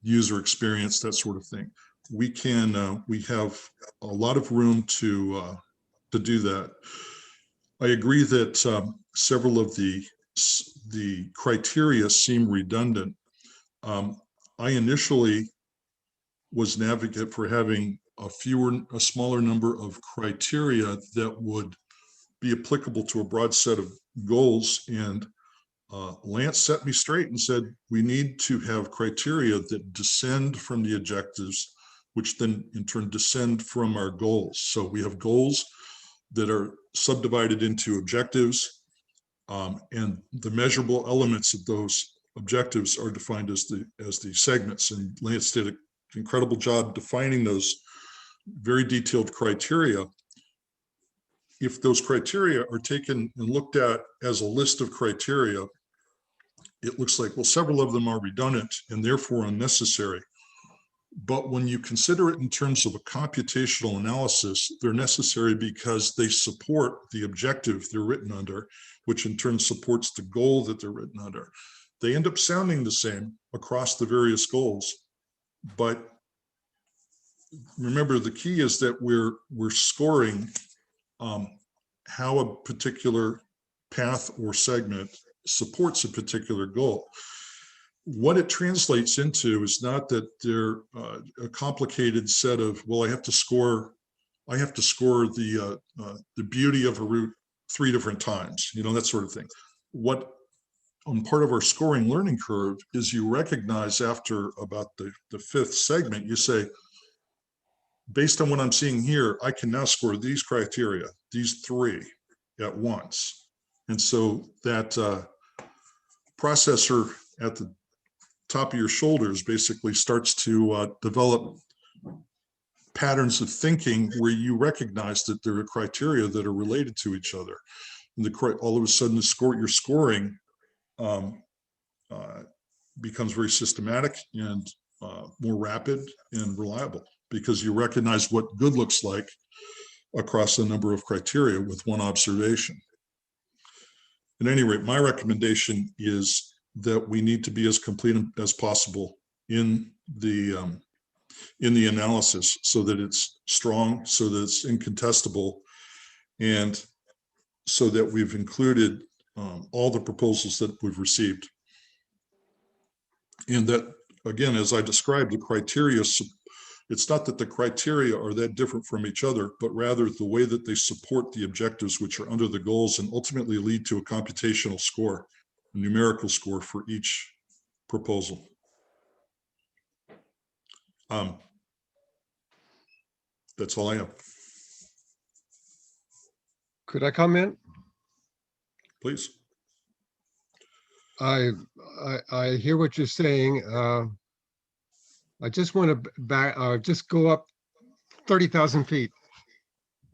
user experience, that sort of thing. We have a lot of room to do that. I agree that several of the criteria seem redundant. I initially was an advocate for having a smaller number of criteria that would be applicable to a broad set of goals. And Lance set me straight and said, we need to have criteria that descend from the objectives, which then in turn descend from our goals. So we have goals that are subdivided into objectives, and the measurable elements of those objectives are defined as the segments. And Lance did an incredible job defining those very detailed criteria. If those criteria are taken and looked at as a list of criteria, it looks like, well, several of them are redundant and therefore unnecessary. But when you consider it in terms of a computational analysis, they're necessary because they support the objective they're written under, which in turn supports the goal that they're written under. They end up sounding the same across the various goals. But remember, the key is that we're scoring how a particular path or segment supports a particular goal. What it translates into is not that they're a complicated set of, well, I have to score the beauty of a route 3 different times, that sort of thing. What on part of our scoring learning curve is you recognize after about the 5th segment, you say, based on what I'm seeing here, I can now score these criteria, these 3 at once. And so that processor at the top of your shoulders basically starts to develop patterns of thinking where you recognize that there are criteria that are related to each other. And all of a sudden, your scoring becomes very systematic and more rapid and reliable, because you recognize what good looks like across a number of criteria with one observation. At any rate, my recommendation is that we need to be as complete as possible in the analysis, so that it's strong, so that it's incontestable, and so that we've included all the proposals that we've received. And that, again, as I described, the criteria, it's not that the criteria are that different from each other, but rather the way that they support the objectives which are under the goals and ultimately lead to a computational score, a numerical score for each proposal. That's all I have. Could I comment? Please. I hear what you're saying. I just want to just go up 30,000 feet.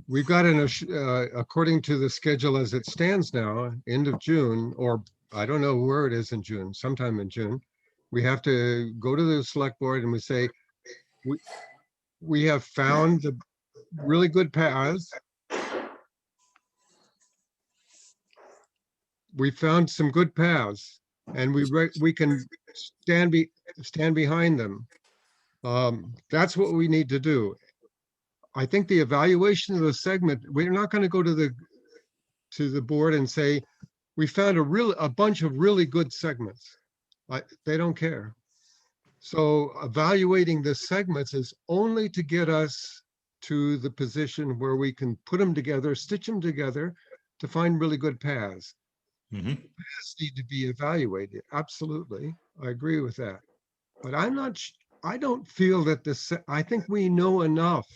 We've got according to the schedule as it stands now, end of June, or I don't know where it is in June, sometime in June. We have to go to the select board and we say, we have found the really good paths. We found some good paths and we can stand behind them. That's what we need to do. I think the evaluation of the segment, we're not going to go to the board and say, we found a bunch of really good segments. They don't care. So evaluating the segments is only to get us to the position where we can put them together, stitch them together to find really good paths. Mhm. Paths need to be evaluated. Absolutely. I agree with that. But I don't feel that I think we know enough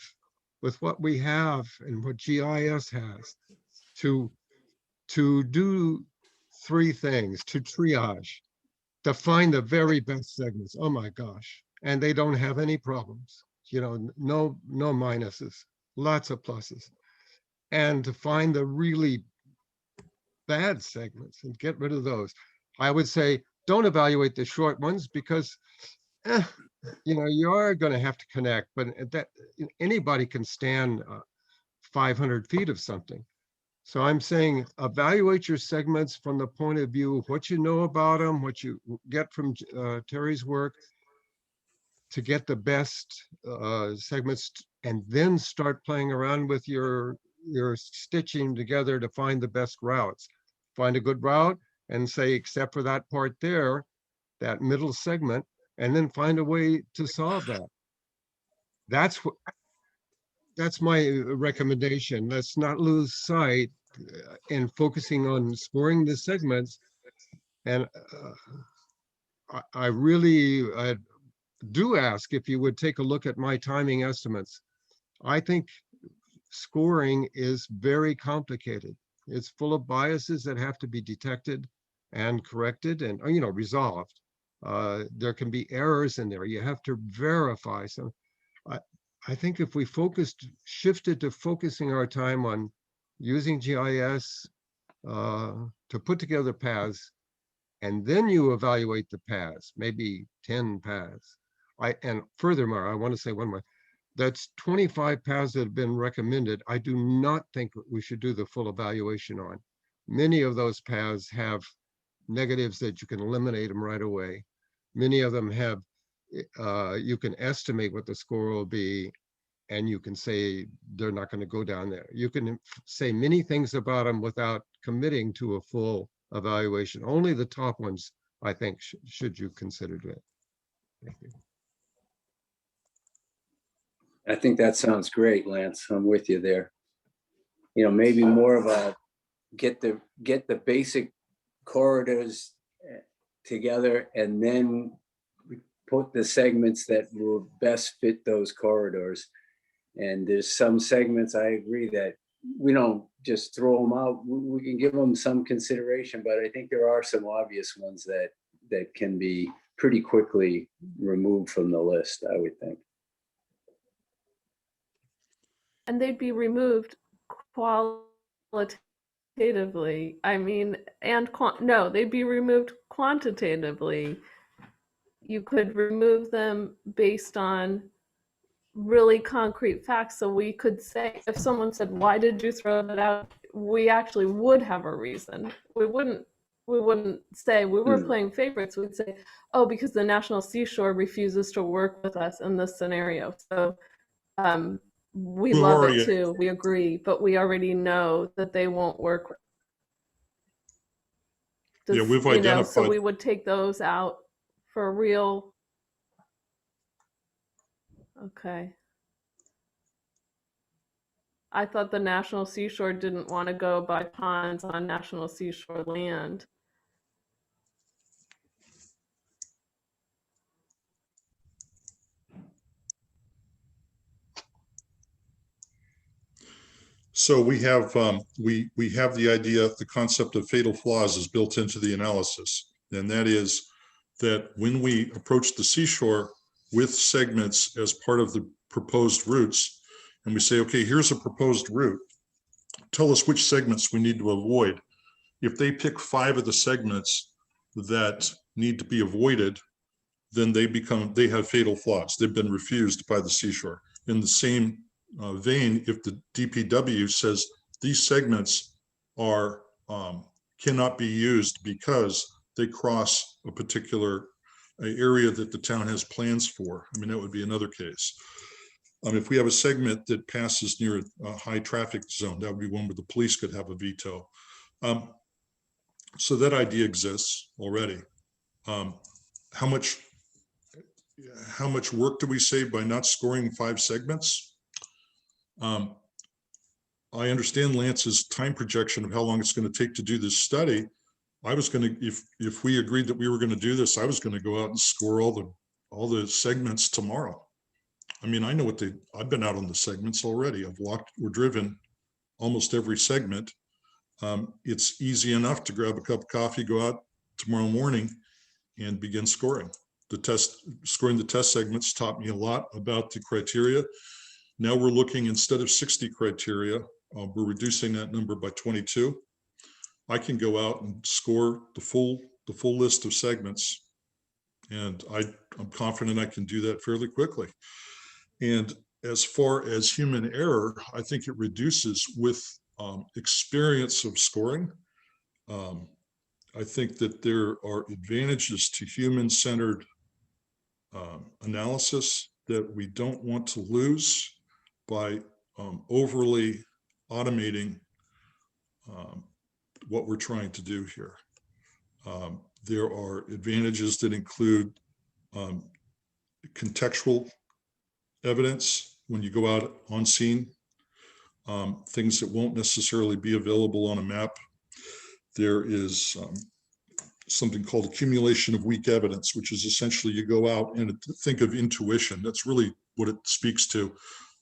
with what we have and what GIS has to do three things: to triage, to find the very best segments. Oh my gosh. And they don't have any problems. You know, no minuses, lots of pluses. And to find the really bad segments and get rid of those. I would say don't evaluate the short ones because you are going to have to connect, but that anybody can stand 500 feet of something. So I'm saying evaluate your segments from the point of view of what you know about them, what you get from Terry's work to get the best segments, and then start playing around with your stitching together to find the best routes. Find a good route and say, except for that part there, that middle segment, and then find a way to solve that. That's my recommendation. Let's not lose sight in focusing on scoring the segments. And I really do ask if you would take a look at my timing estimates. I think scoring is very complicated. It's full of biases that have to be detected and corrected and resolved. There can be errors in there. You have to verify some. I think if we shifted to focusing our time on using GIS to put together paths, and then you evaluate the paths, maybe 10 paths. And furthermore, I want to say one more. That's 25 paths that have been recommended. I do not think we should do the full evaluation on. Many of those paths have negatives that you can eliminate them right away. Many of them have, you can estimate what the score will be, and you can say they're not going to go down there. You can say many things about them without committing to a full evaluation. Only the top ones, I think, should you consider doing. Thank you. I think that sounds great, Lance. I'm with you there. Maybe more of a get the basic corridors together and then put the segments that will best fit those corridors. And there's some segments, I agree, that we don't just throw them out. We can give them some consideration, but I think there are some obvious ones that can be pretty quickly removed from the list, I would think. And they'd be removed qualitatively. I mean, no, they'd be removed quantitatively. You could remove them based on really concrete facts. So we could say, if someone said, why did you throw that out? We actually would have a reason. We wouldn't say we were playing favorites. We'd say, oh, because the National Seashore refuses to work with us in this scenario. So we love it too. We agree, but we already know that they won't work. Yeah, we've identified. So we would take those out for real. Okay. I thought the National Seashore didn't want to go by ponds on National Seashore land. So we have we have the idea, the concept of fatal flaws is built into the analysis. And that is that when we approach the seashore with segments as part of the proposed routes, and we say, okay, here's a proposed route, tell us which segments we need to avoid. if they pick 5 of the segments that need to be avoided, then they have fatal flaws. They've been refused by the seashore. In the same vein, if the DPW says these segments are cannot be used because they cross a particular area that the town has plans for, I mean, that would be another case. If we have a segment that passes near a high traffic zone, that would be one where the police could have a veto. So that idea exists already. How much work do we save by not scoring 5 segments? I understand Lance's time projection of how long it's going to take to do this study. I was going to, if we agreed that we were going to do this, I was going to go out and score all the segments tomorrow. I mean, I know I've been out on the segments already. I've walked or driven almost every segment. It's easy enough to grab a cup of coffee, go out tomorrow morning and begin scoring. Scoring the test segments taught me a lot about the criteria. Now we're looking, instead of 60 criteria, we're reducing that number by 22. I can go out and score the full list of segments, and I'm confident I can do that fairly quickly. And as far as human error, I think it reduces with experience of scoring. I think that there are advantages to human-centered analysis that we don't want to lose by overly automating what we're trying to do here. There are advantages that include contextual evidence when you go out on scene, things that won't necessarily be available on a map. There is something called accumulation of weak evidence, which is essentially you go out and think of intuition. That's really what it speaks to.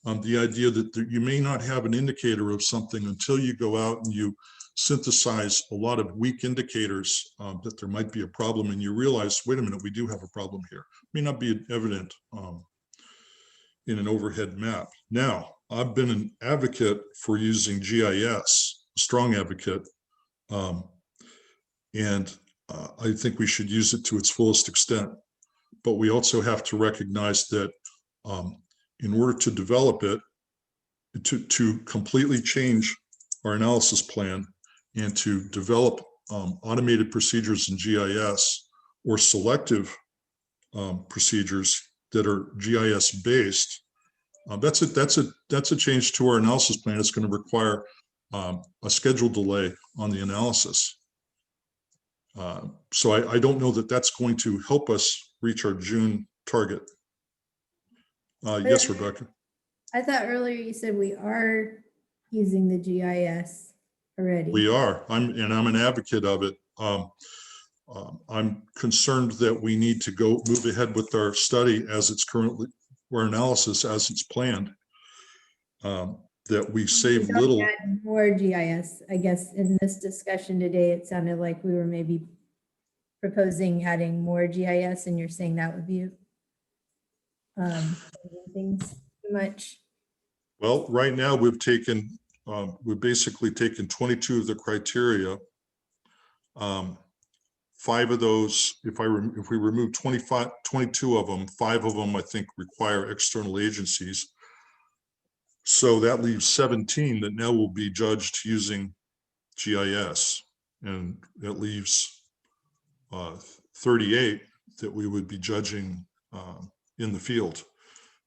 The idea that you may not have an indicator of something until you go out and you synthesize a lot of weak indicators that there might be a problem, and you realize, wait a minute, we do have a problem here. It may not be evident in an overhead map. Now, I've been an advocate for using GIS, a strong advocate, and I think we should use it to its fullest extent. But we also have to recognize that in order to develop it, to completely change our analysis plan and to develop automated procedures in GIS or selective procedures that are GIS based, that's a change to our analysis plan. It's going to require a schedule delay on the analysis. So I don't know that that's going to help us reach our June target. Yes, Rebecca. I thought earlier you said we are using the GIS already. We are. I'm an advocate of it. I'm concerned that we need to move ahead with our study as it's currently, our analysis as it's planned. That we save little. Add more GIS. I guess in this discussion today, it sounded like we were maybe proposing adding more GIS, and you're saying that would be things too much. Well, right now we've basically taken 22 of the criteria. 5 of those, if we remove 22 of them, 5 of them I think require external agencies. So that leaves 17 that now will be judged using GIS, and that leaves 38 that we would be judging in the field.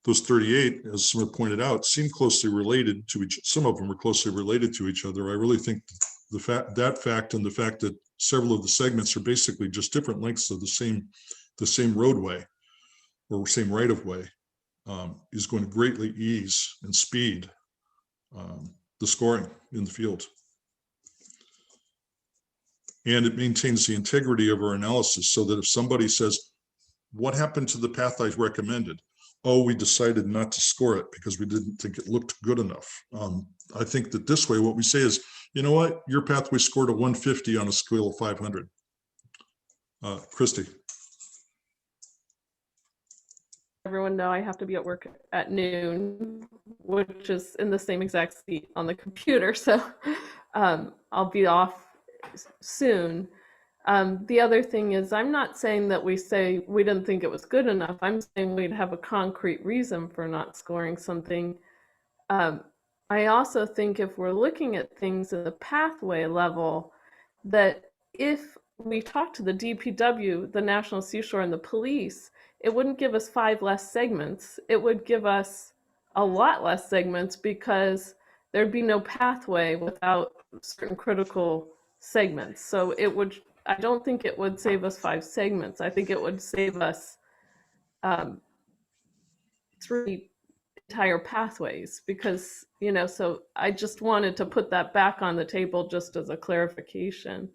Those 38, as Smith pointed out, seem closely related to some of them are closely related to each other. I really think that fact and the fact that several of the segments are basically just different lengths of the same roadway or same right of way is going to greatly ease and speed the scoring in the field. And it maintains the integrity of our analysis, so that if somebody says, what happened to the path I recommended? Oh, we decided not to score it because we didn't think it looked good enough. I think that this way, what we say is, you know what, your pathway scored a 150 on a scale of 500. Christy. Everyone know I have to be at work at noon, which is in the same exact seat on the computer. So I'll be off soon. The other thing is, I'm not saying that we say we didn't think it was good enough. I'm saying we'd have a concrete reason for not scoring something. I also think if we're looking at things at the pathway level, that if we talk to the DPW, the National Seashore, and the police, it wouldn't give us 5 less segments. It would give us a lot less segments because there'd be no pathway without certain critical segments. So it would, I don't think it would save us 5 segments. I think it would save us 3 entire pathways because, you know, so I just wanted to put that back on the table just as a clarification.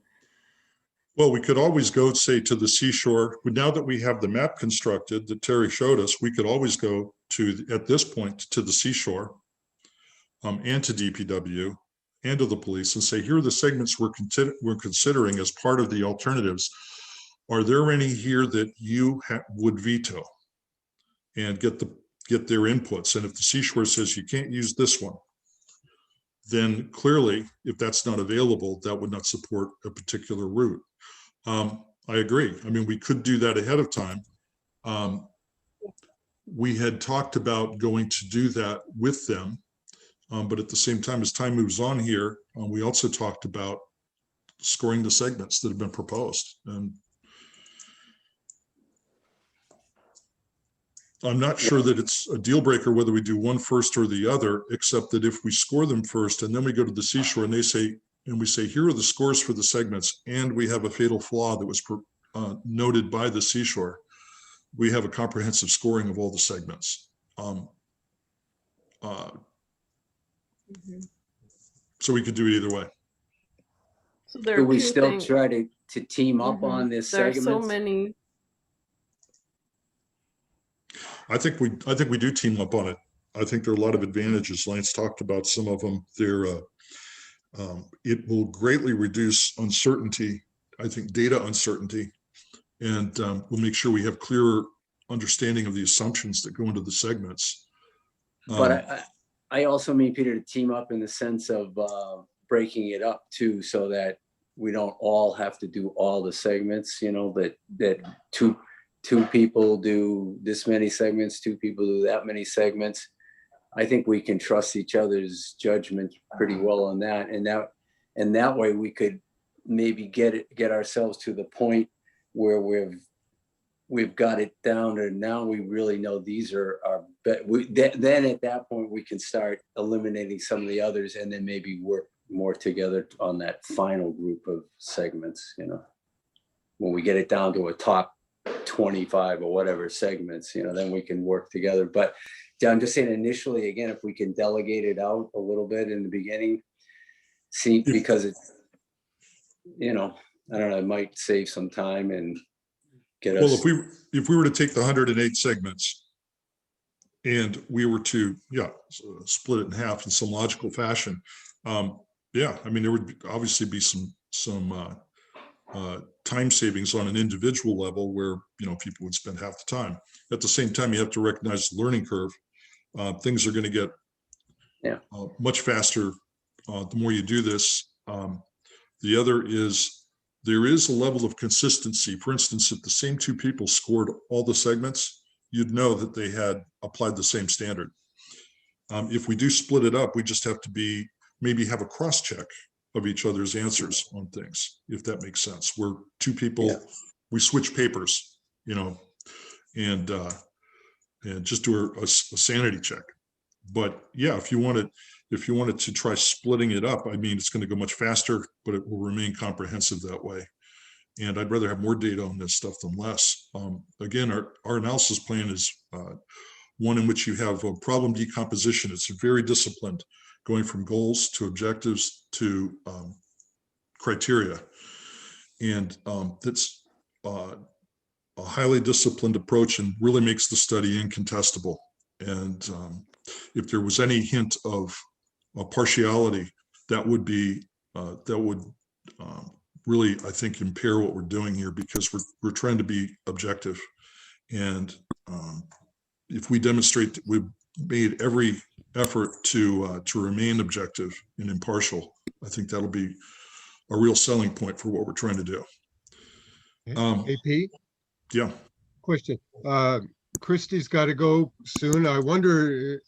Well, we could always go, say, to the seashore. Now that we have the map constructed that Terry showed us, we could always go to, at this point, to the seashore and to DPW and to the police and say, here are the segments we're considering as part of the alternatives. Are there any here that you would veto? And get their inputs. And if the seashore says you can't use this one, then clearly, if that's not available, that would not support a particular route. I agree. I mean, we could do that ahead of time. We had talked about going to do that with them, but at the same time, as time moves on here, we also talked about scoring the segments that have been proposed. And I'm not sure that it's a deal breaker whether we do one first or the other, except that if we score them first and then we go to the seashore and they say, and we say, here are the scores for the segments, and we have a fatal flaw that was noted by the seashore, we have a comprehensive scoring of all the segments. So we could do it either way. So there Do are we 2 still things. try to team up on this There are segments? so many. I think we do team up on it. I think there are a lot of advantages. Lance talked about some of them. It will greatly reduce uncertainty. I think data uncertainty, and we'll make sure we have clearer understanding of the assumptions that go into the segments. But I also mean, Peter, to team up in the sense of breaking it up too, so that we don't all have to do all the segments, you know, that two people do this many segments, 2 people do that many segments. I think we can trust each other's judgment pretty well on that. And that way we could maybe get ourselves to the point where we've got it down, and now we really know these are our then at that point we can start eliminating some of the others and then maybe work more together on that final group of segments, you know, when we get it down to a top 25 or whatever segments, you know, then we can work together. But I'm just saying, initially, again, if we can delegate it out a little bit in the beginning, because it's, you know, I don't know, it might save some time and get us. Well, if we were to take the 108 segments and we were to, split it in half in some logical fashion, yeah, I mean, there would obviously be some time savings on an individual level where, you know, people would spend half the time. At the same time, you have to recognize the learning curve. Things are going to get much faster the more you do this. The other is there is a level of consistency. For instance, if the same 2 people scored all the segments, you'd know that they had applied the same standard. If we do split it up, we just have to maybe have a cross check of each other's answers on things, if that makes sense. Where 2 people, we switch papers, you know, and just do a sanity check. But yeah, if you wanted to try splitting it up, I mean, it's going to go much faster, but it will remain comprehensive that way. And I'd rather have more data on this stuff than less. Again, our analysis plan is one in which you have a problem decomposition. It's very disciplined, going from goals to objectives to criteria. And that's a highly disciplined approach and really makes the study incontestable. And if there was any hint of partiality, that would really, I think, impair what we're doing here, because we're trying to be objective. And if we demonstrate that we've made every effort to remain objective and impartial, I think that'll be a real selling point for what we're trying to do. AP, Yeah. question. Christie's got to go soon. I wonder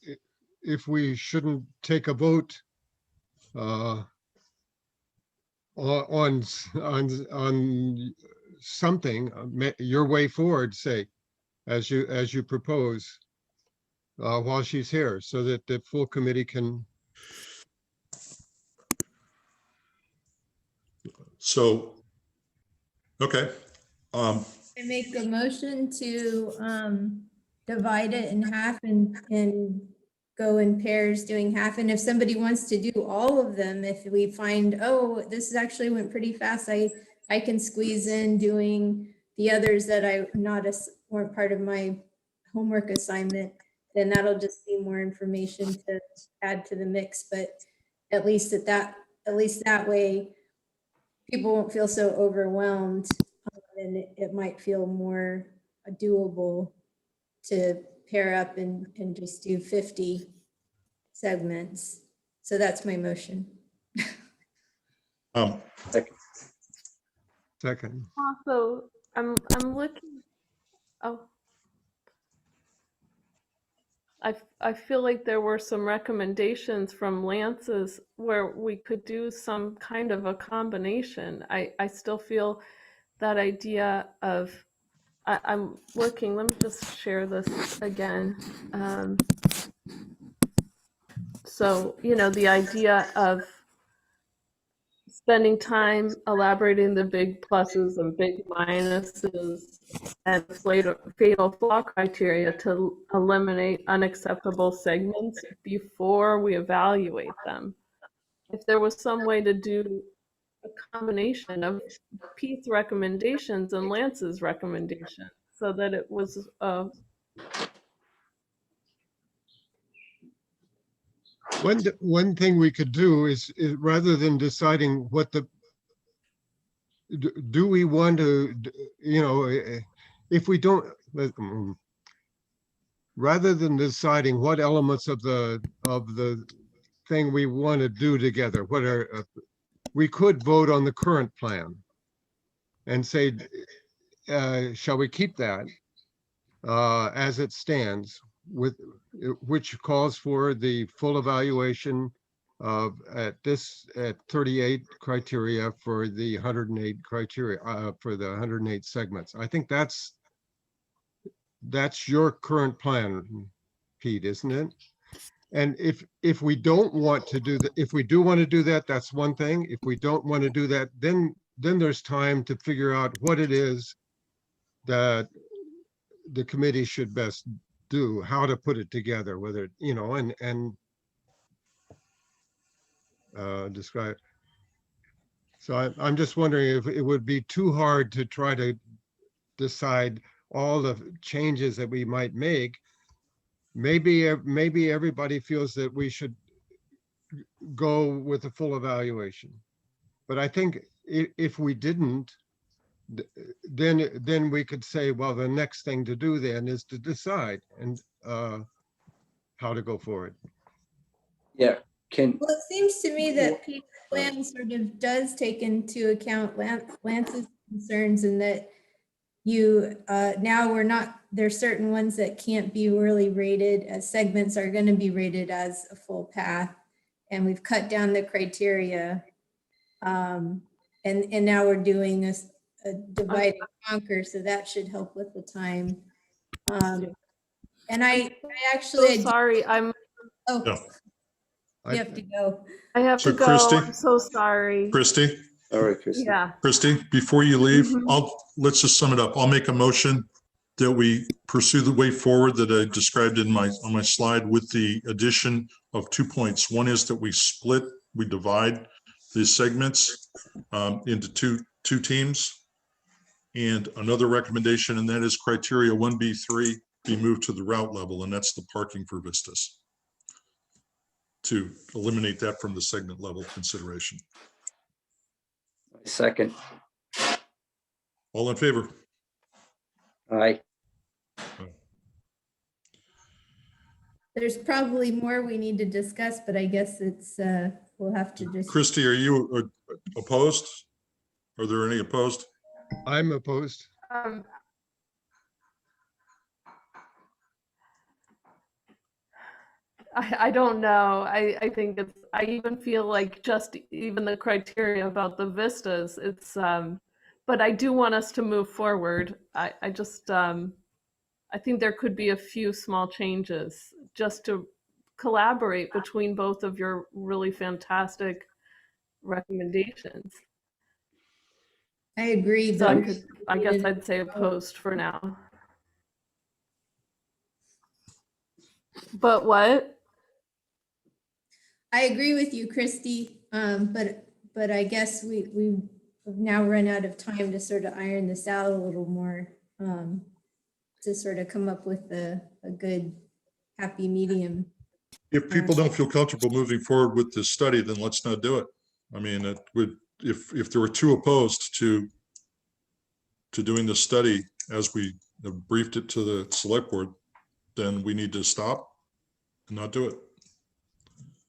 if we shouldn't take a vote on something, your way forward, say, as you propose, while she's here, so that the full committee can. So, okay. I make a motion to divide it in half and go in pairs doing half. And if somebody wants to do all of them, if we find, oh, this actually went pretty fast, I can squeeze in doing the others that weren't part of my homework assignment, then that'll just be more information to add to the mix. But at least that way, people won't feel so overwhelmed, and it might feel more doable to pair up and just do 50 segments. So that's my motion. Second. Also, I'm looking, oh. I feel like there were some recommendations from Lance's where we could do some kind of a combination. I still feel that idea of, I'm looking, let me just share this again. So, the idea of spending time elaborating the big pluses and big minuses and fatal flaw criteria to eliminate unacceptable segments before we evaluate them. If there was some way to do a combination of Pete's recommendations and Lance's recommendations so that it was One thing we could do is rather than deciding what do we want to, if we don't, rather than deciding what elements of the thing we want to do together, we could vote on the current plan and say, shall we keep that as it stands, which calls for the full evaluation at 38 criteria for the 108 criteria for the 108 segments. I think that's your current plan, Pete, isn't it? And if we don't want to do that, if we do want to do that, that's one thing. If we don't want to do that, then there's time to figure out what it is that the committee should best do, how to put it together, whether, and describe. So I'm just wondering if it would be too hard to try to decide all the changes that we might make. Maybe everybody feels that we should go with a full evaluation. But I think if we didn't, then we could say, well, the next thing to do then is to decide and how to go forward. Yeah, Well, it seems to me that Pete's plan sort of does take into account Lance's concerns, and that now there's certain ones that can't be really rated as segments are going to be rated as a full path. And we've cut down the criteria. And now we're doing a divide and conquer. So that should help with the time. And I actually, sorry, Yeah. you have to go. I have So to go. Christie? I'm so sorry. Christie, all right, Christie. Yeah. Christie, before you leave, Mhm. let's just sum it up. I'll make a motion that we pursue the way forward that I described on my slide, with the addition of 2 points. One is that we divide these segments into two teams. And another recommendation, and that is criteria 1B3 be moved to the route level, and that's the parking for Vistas, to eliminate that from the segment level consideration. Second. All in favor? Aye. There's probably more we need to discuss, but I guess it's we'll have to just, Christie, are you opposed? Are there any opposed? I'm opposed. I don't know. I think it's, I even feel like just even the criteria about the vistas, it's, but I do want us to move forward. I just, I think there could be a few small changes just to collaborate between both of your really fantastic recommendations. I agree, So but I guess I'd say opposed for now. But what? I agree with you, Christy. But I guess we have now run out of time to sort of iron this out a little more, to sort of come up with a good, happy medium. If people don't feel comfortable moving forward with this study, then let's not do it. I mean, it would, if there were two opposed to doing this study as we have briefed it to the select board, then we need to stop and not do it.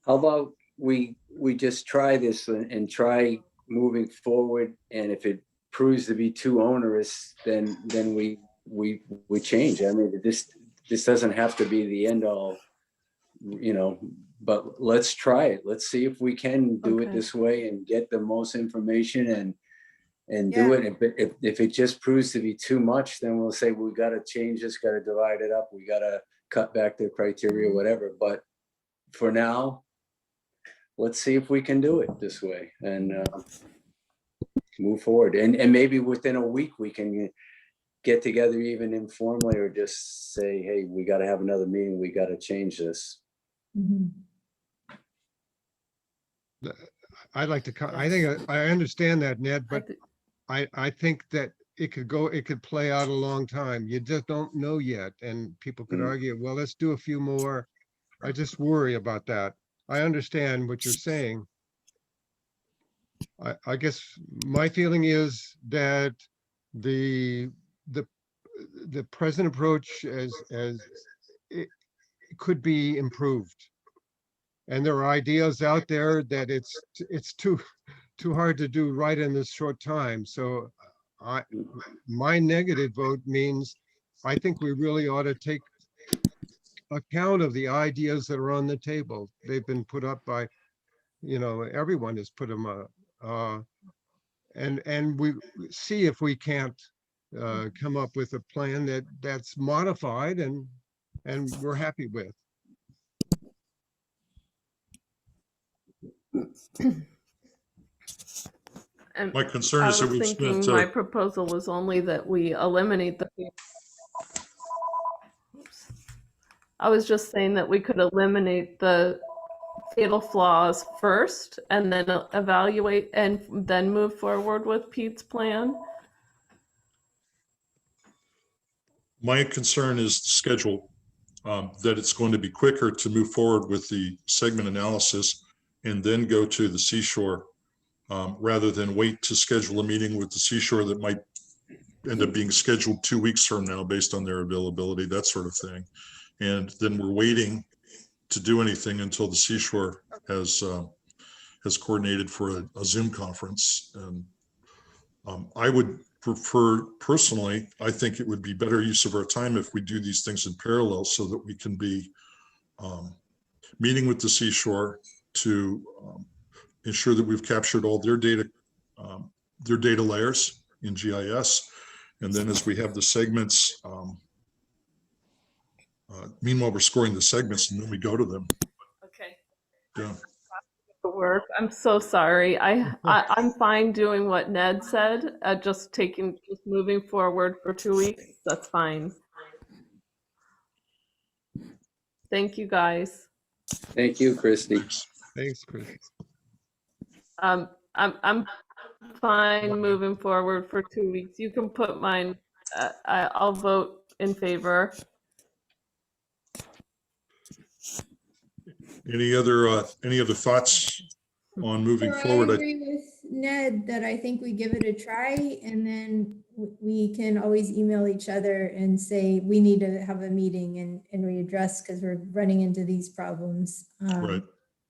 How about we just try this and try moving forward, and if it proves to be too onerous, then we change. I mean, this doesn't have to be the end all, you know, but let's try it. Let's see if we can do it Okay. this way and get the most information and do Yeah. it. If it just proves to be too much, then we'll say, we got to change this, got to divide it up, we got to cut back the criteria, whatever. But for now, let's see if we can do it this way and move forward. And maybe within a week we can get together even informally, or just say, hey, we got to have another meeting, we got to change this. Mhm. I'd like to, I think, I understand that, Ned, I but thi- I think that it could play out a long time. You just don't know yet. And people could Mm. argue, well, let's do a few more. I just worry about that. I understand what you're saying. I guess my feeling is that the present approach as it could be improved. And there are ideas out there that it's too hard to do right in this short time. So my negative vote means I think we really ought to take account of the ideas that are on the table. They've been put up by, you know, everyone has put them up. And we see if we can't come up with a plan that's modified and we're happy with. And My concern I is that was we've thinking spent, my proposal was only that we eliminate the. Oops. I was just saying that we could eliminate the fatal flaws first and then evaluate and then move forward with Pete's plan. my concern is the schedule, that it's going to be quicker to move forward with the segment analysis and then go to the seashore, rather than wait to schedule a meeting with the seashore that might end up being scheduled 2 weeks from now based on their availability, that sort of thing. And then we're waiting to do anything until the seashore has coordinated for a Zoom conference. And I would prefer, personally, I think it would be better use of our time if we do these things in parallel so that we can be meeting with the seashore to ensure that we've captured all their data layers in GIS. And then as we have the segments, meanwhile, we're scoring the segments and then we go to them. Okay. Yeah. Work. I'm so sorry. I'm fine doing what Ned said. Just moving forward for 2 weeks. That's fine. Thank you, guys. Thank you, Christy. Thanks, Chris. I'm fine moving forward for 2 weeks. You can put mine. I'll vote in favor. Any other thoughts on moving So I forward? agree with Ned that I think we give it a try, and then we can always email each other and say, we need to have a meeting and readdress because we're running into these problems. Right.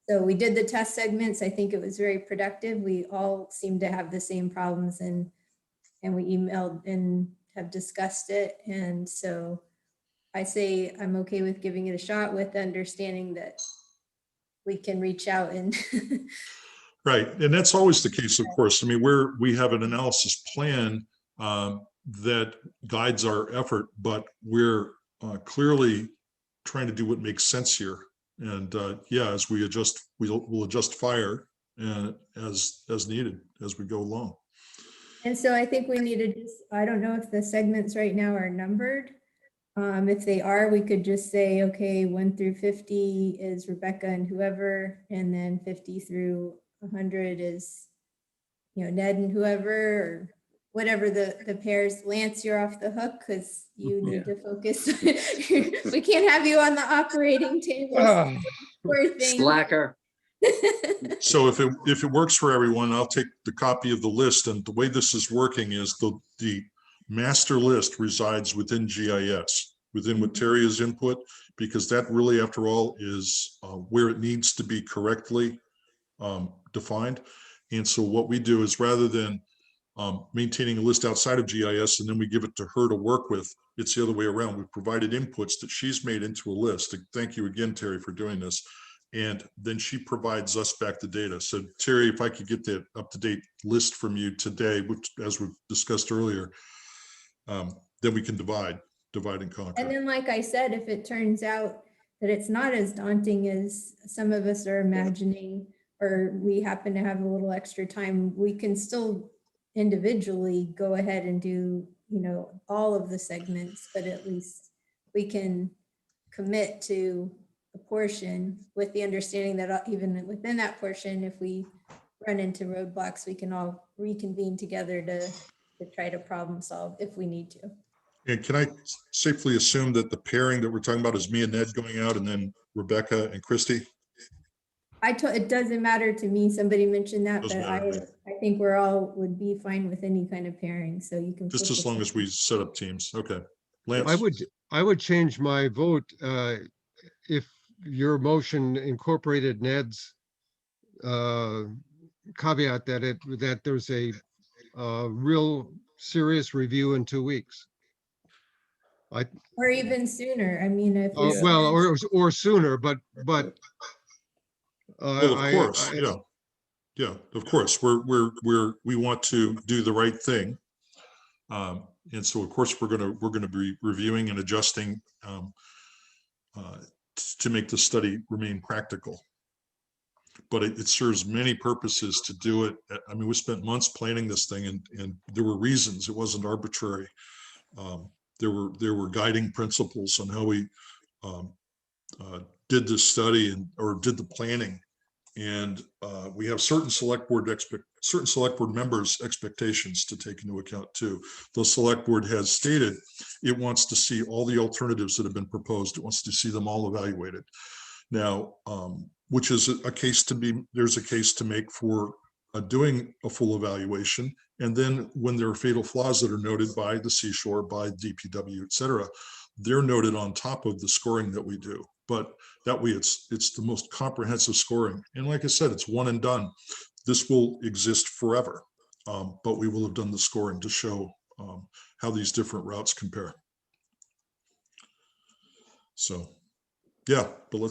So we did the test segments. I think it was very productive. We all seem to have the same problems, and we emailed and have discussed it. And so I say I'm okay with giving it a shot, with the understanding that we can reach out and Right, and that's always the case, of course. I mean, we have an analysis plan that guides our effort, but we're clearly trying to do what makes sense here. And yeah, as we adjust, we'll adjust fire as needed as we go along. And so I think we need to just, I don't know if the segments right now are numbered. If they are, we could just say, okay, 1 through 50 is Rebecca and whoever, and then 50 through 100 is, Ned and whoever, or whatever the pairs. Lance, you're off the hook because you need to focus. We can't have you on the operating table. Poor thing. Slacker. So if it works for everyone, I'll take the copy of the list. And the way this is working is the master list resides within GIS, within what Terria's input, because that really, after all, is where it needs to be correctly defined. And so what we do is, rather than maintaining a list outside of GIS and then we give it to her to work with, it's the other way around. We've provided inputs that she's made into a list. Thank you again, Terry, for doing this. And then she provides us back the data. So Terry, if I could get the up-to-date list from you today, which, as we've discussed earlier, then we can divide and conquer. And then, like I said, if it turns out that it's not as daunting as some of us are imagining, or we happen to have a little extra time, we can still individually go ahead and do, all of the segments, but at least we can commit to a portion, with the understanding that even within that portion, if we run into roadblocks, we can all reconvene together to try to problem solve if we need to. And can I safely assume that the pairing that we're talking about is me and Ned going out, and then Rebecca and Christy? It doesn't matter to me. Somebody mentioned that, Doesn't but matter. I think we're all would be fine with any kind of pairing. So you can. Just flip as the long as we set up teams. Okay. Lance? I would change my vote if your motion incorporated Ned's caveat that there's a real serious review in 2 weeks. Or even sooner. I mean, if we Well, or sooner, but Well, of course, yeah, of course. We want to do the right thing. And so, of course, we're going to be reviewing and adjusting to make the study remain practical. But it serves many purposes to do it. I mean, we spent months planning this thing, and there were reasons. It wasn't arbitrary. There were guiding principles on how we did this study or did the planning. And we have certain select board members' expectations to take into account too. The select board has stated it wants to see all the alternatives that have been proposed. It wants to see them all evaluated. Now, which is there's a case to make for doing a full evaluation. And then when there are fatal flaws that are noted by the Seashore, by DPW, et cetera, they're noted on top of the scoring that we do. But that way it's the most comprehensive scoring. And like I said, it's one and done. This will exist forever, but we will have done the scoring to show how these different routes compare. So, yeah, but we'll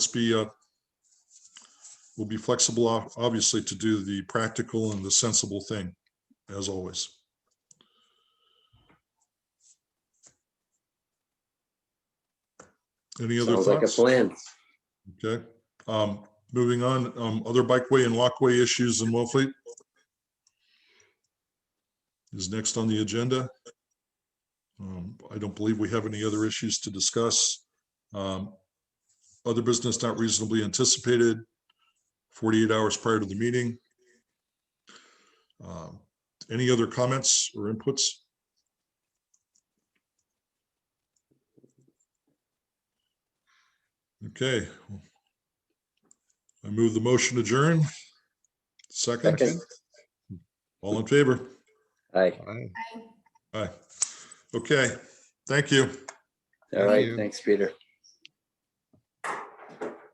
be flexible, obviously, to do the practical and the sensible thing, as always. Any other Sounds like a thoughts? plan. Okay. Moving on, other bikeway and walkway issues in Wellfleet is next on the agenda. I don't believe we have any other issues to discuss. Other business not reasonably anticipated 48 hours prior to the meeting. Any other comments or inputs? Okay. I move the motion adjourn. Second. Second. All in favor? Aye. Aye. Okay. Thank you. All right. you. Thanks, Peter.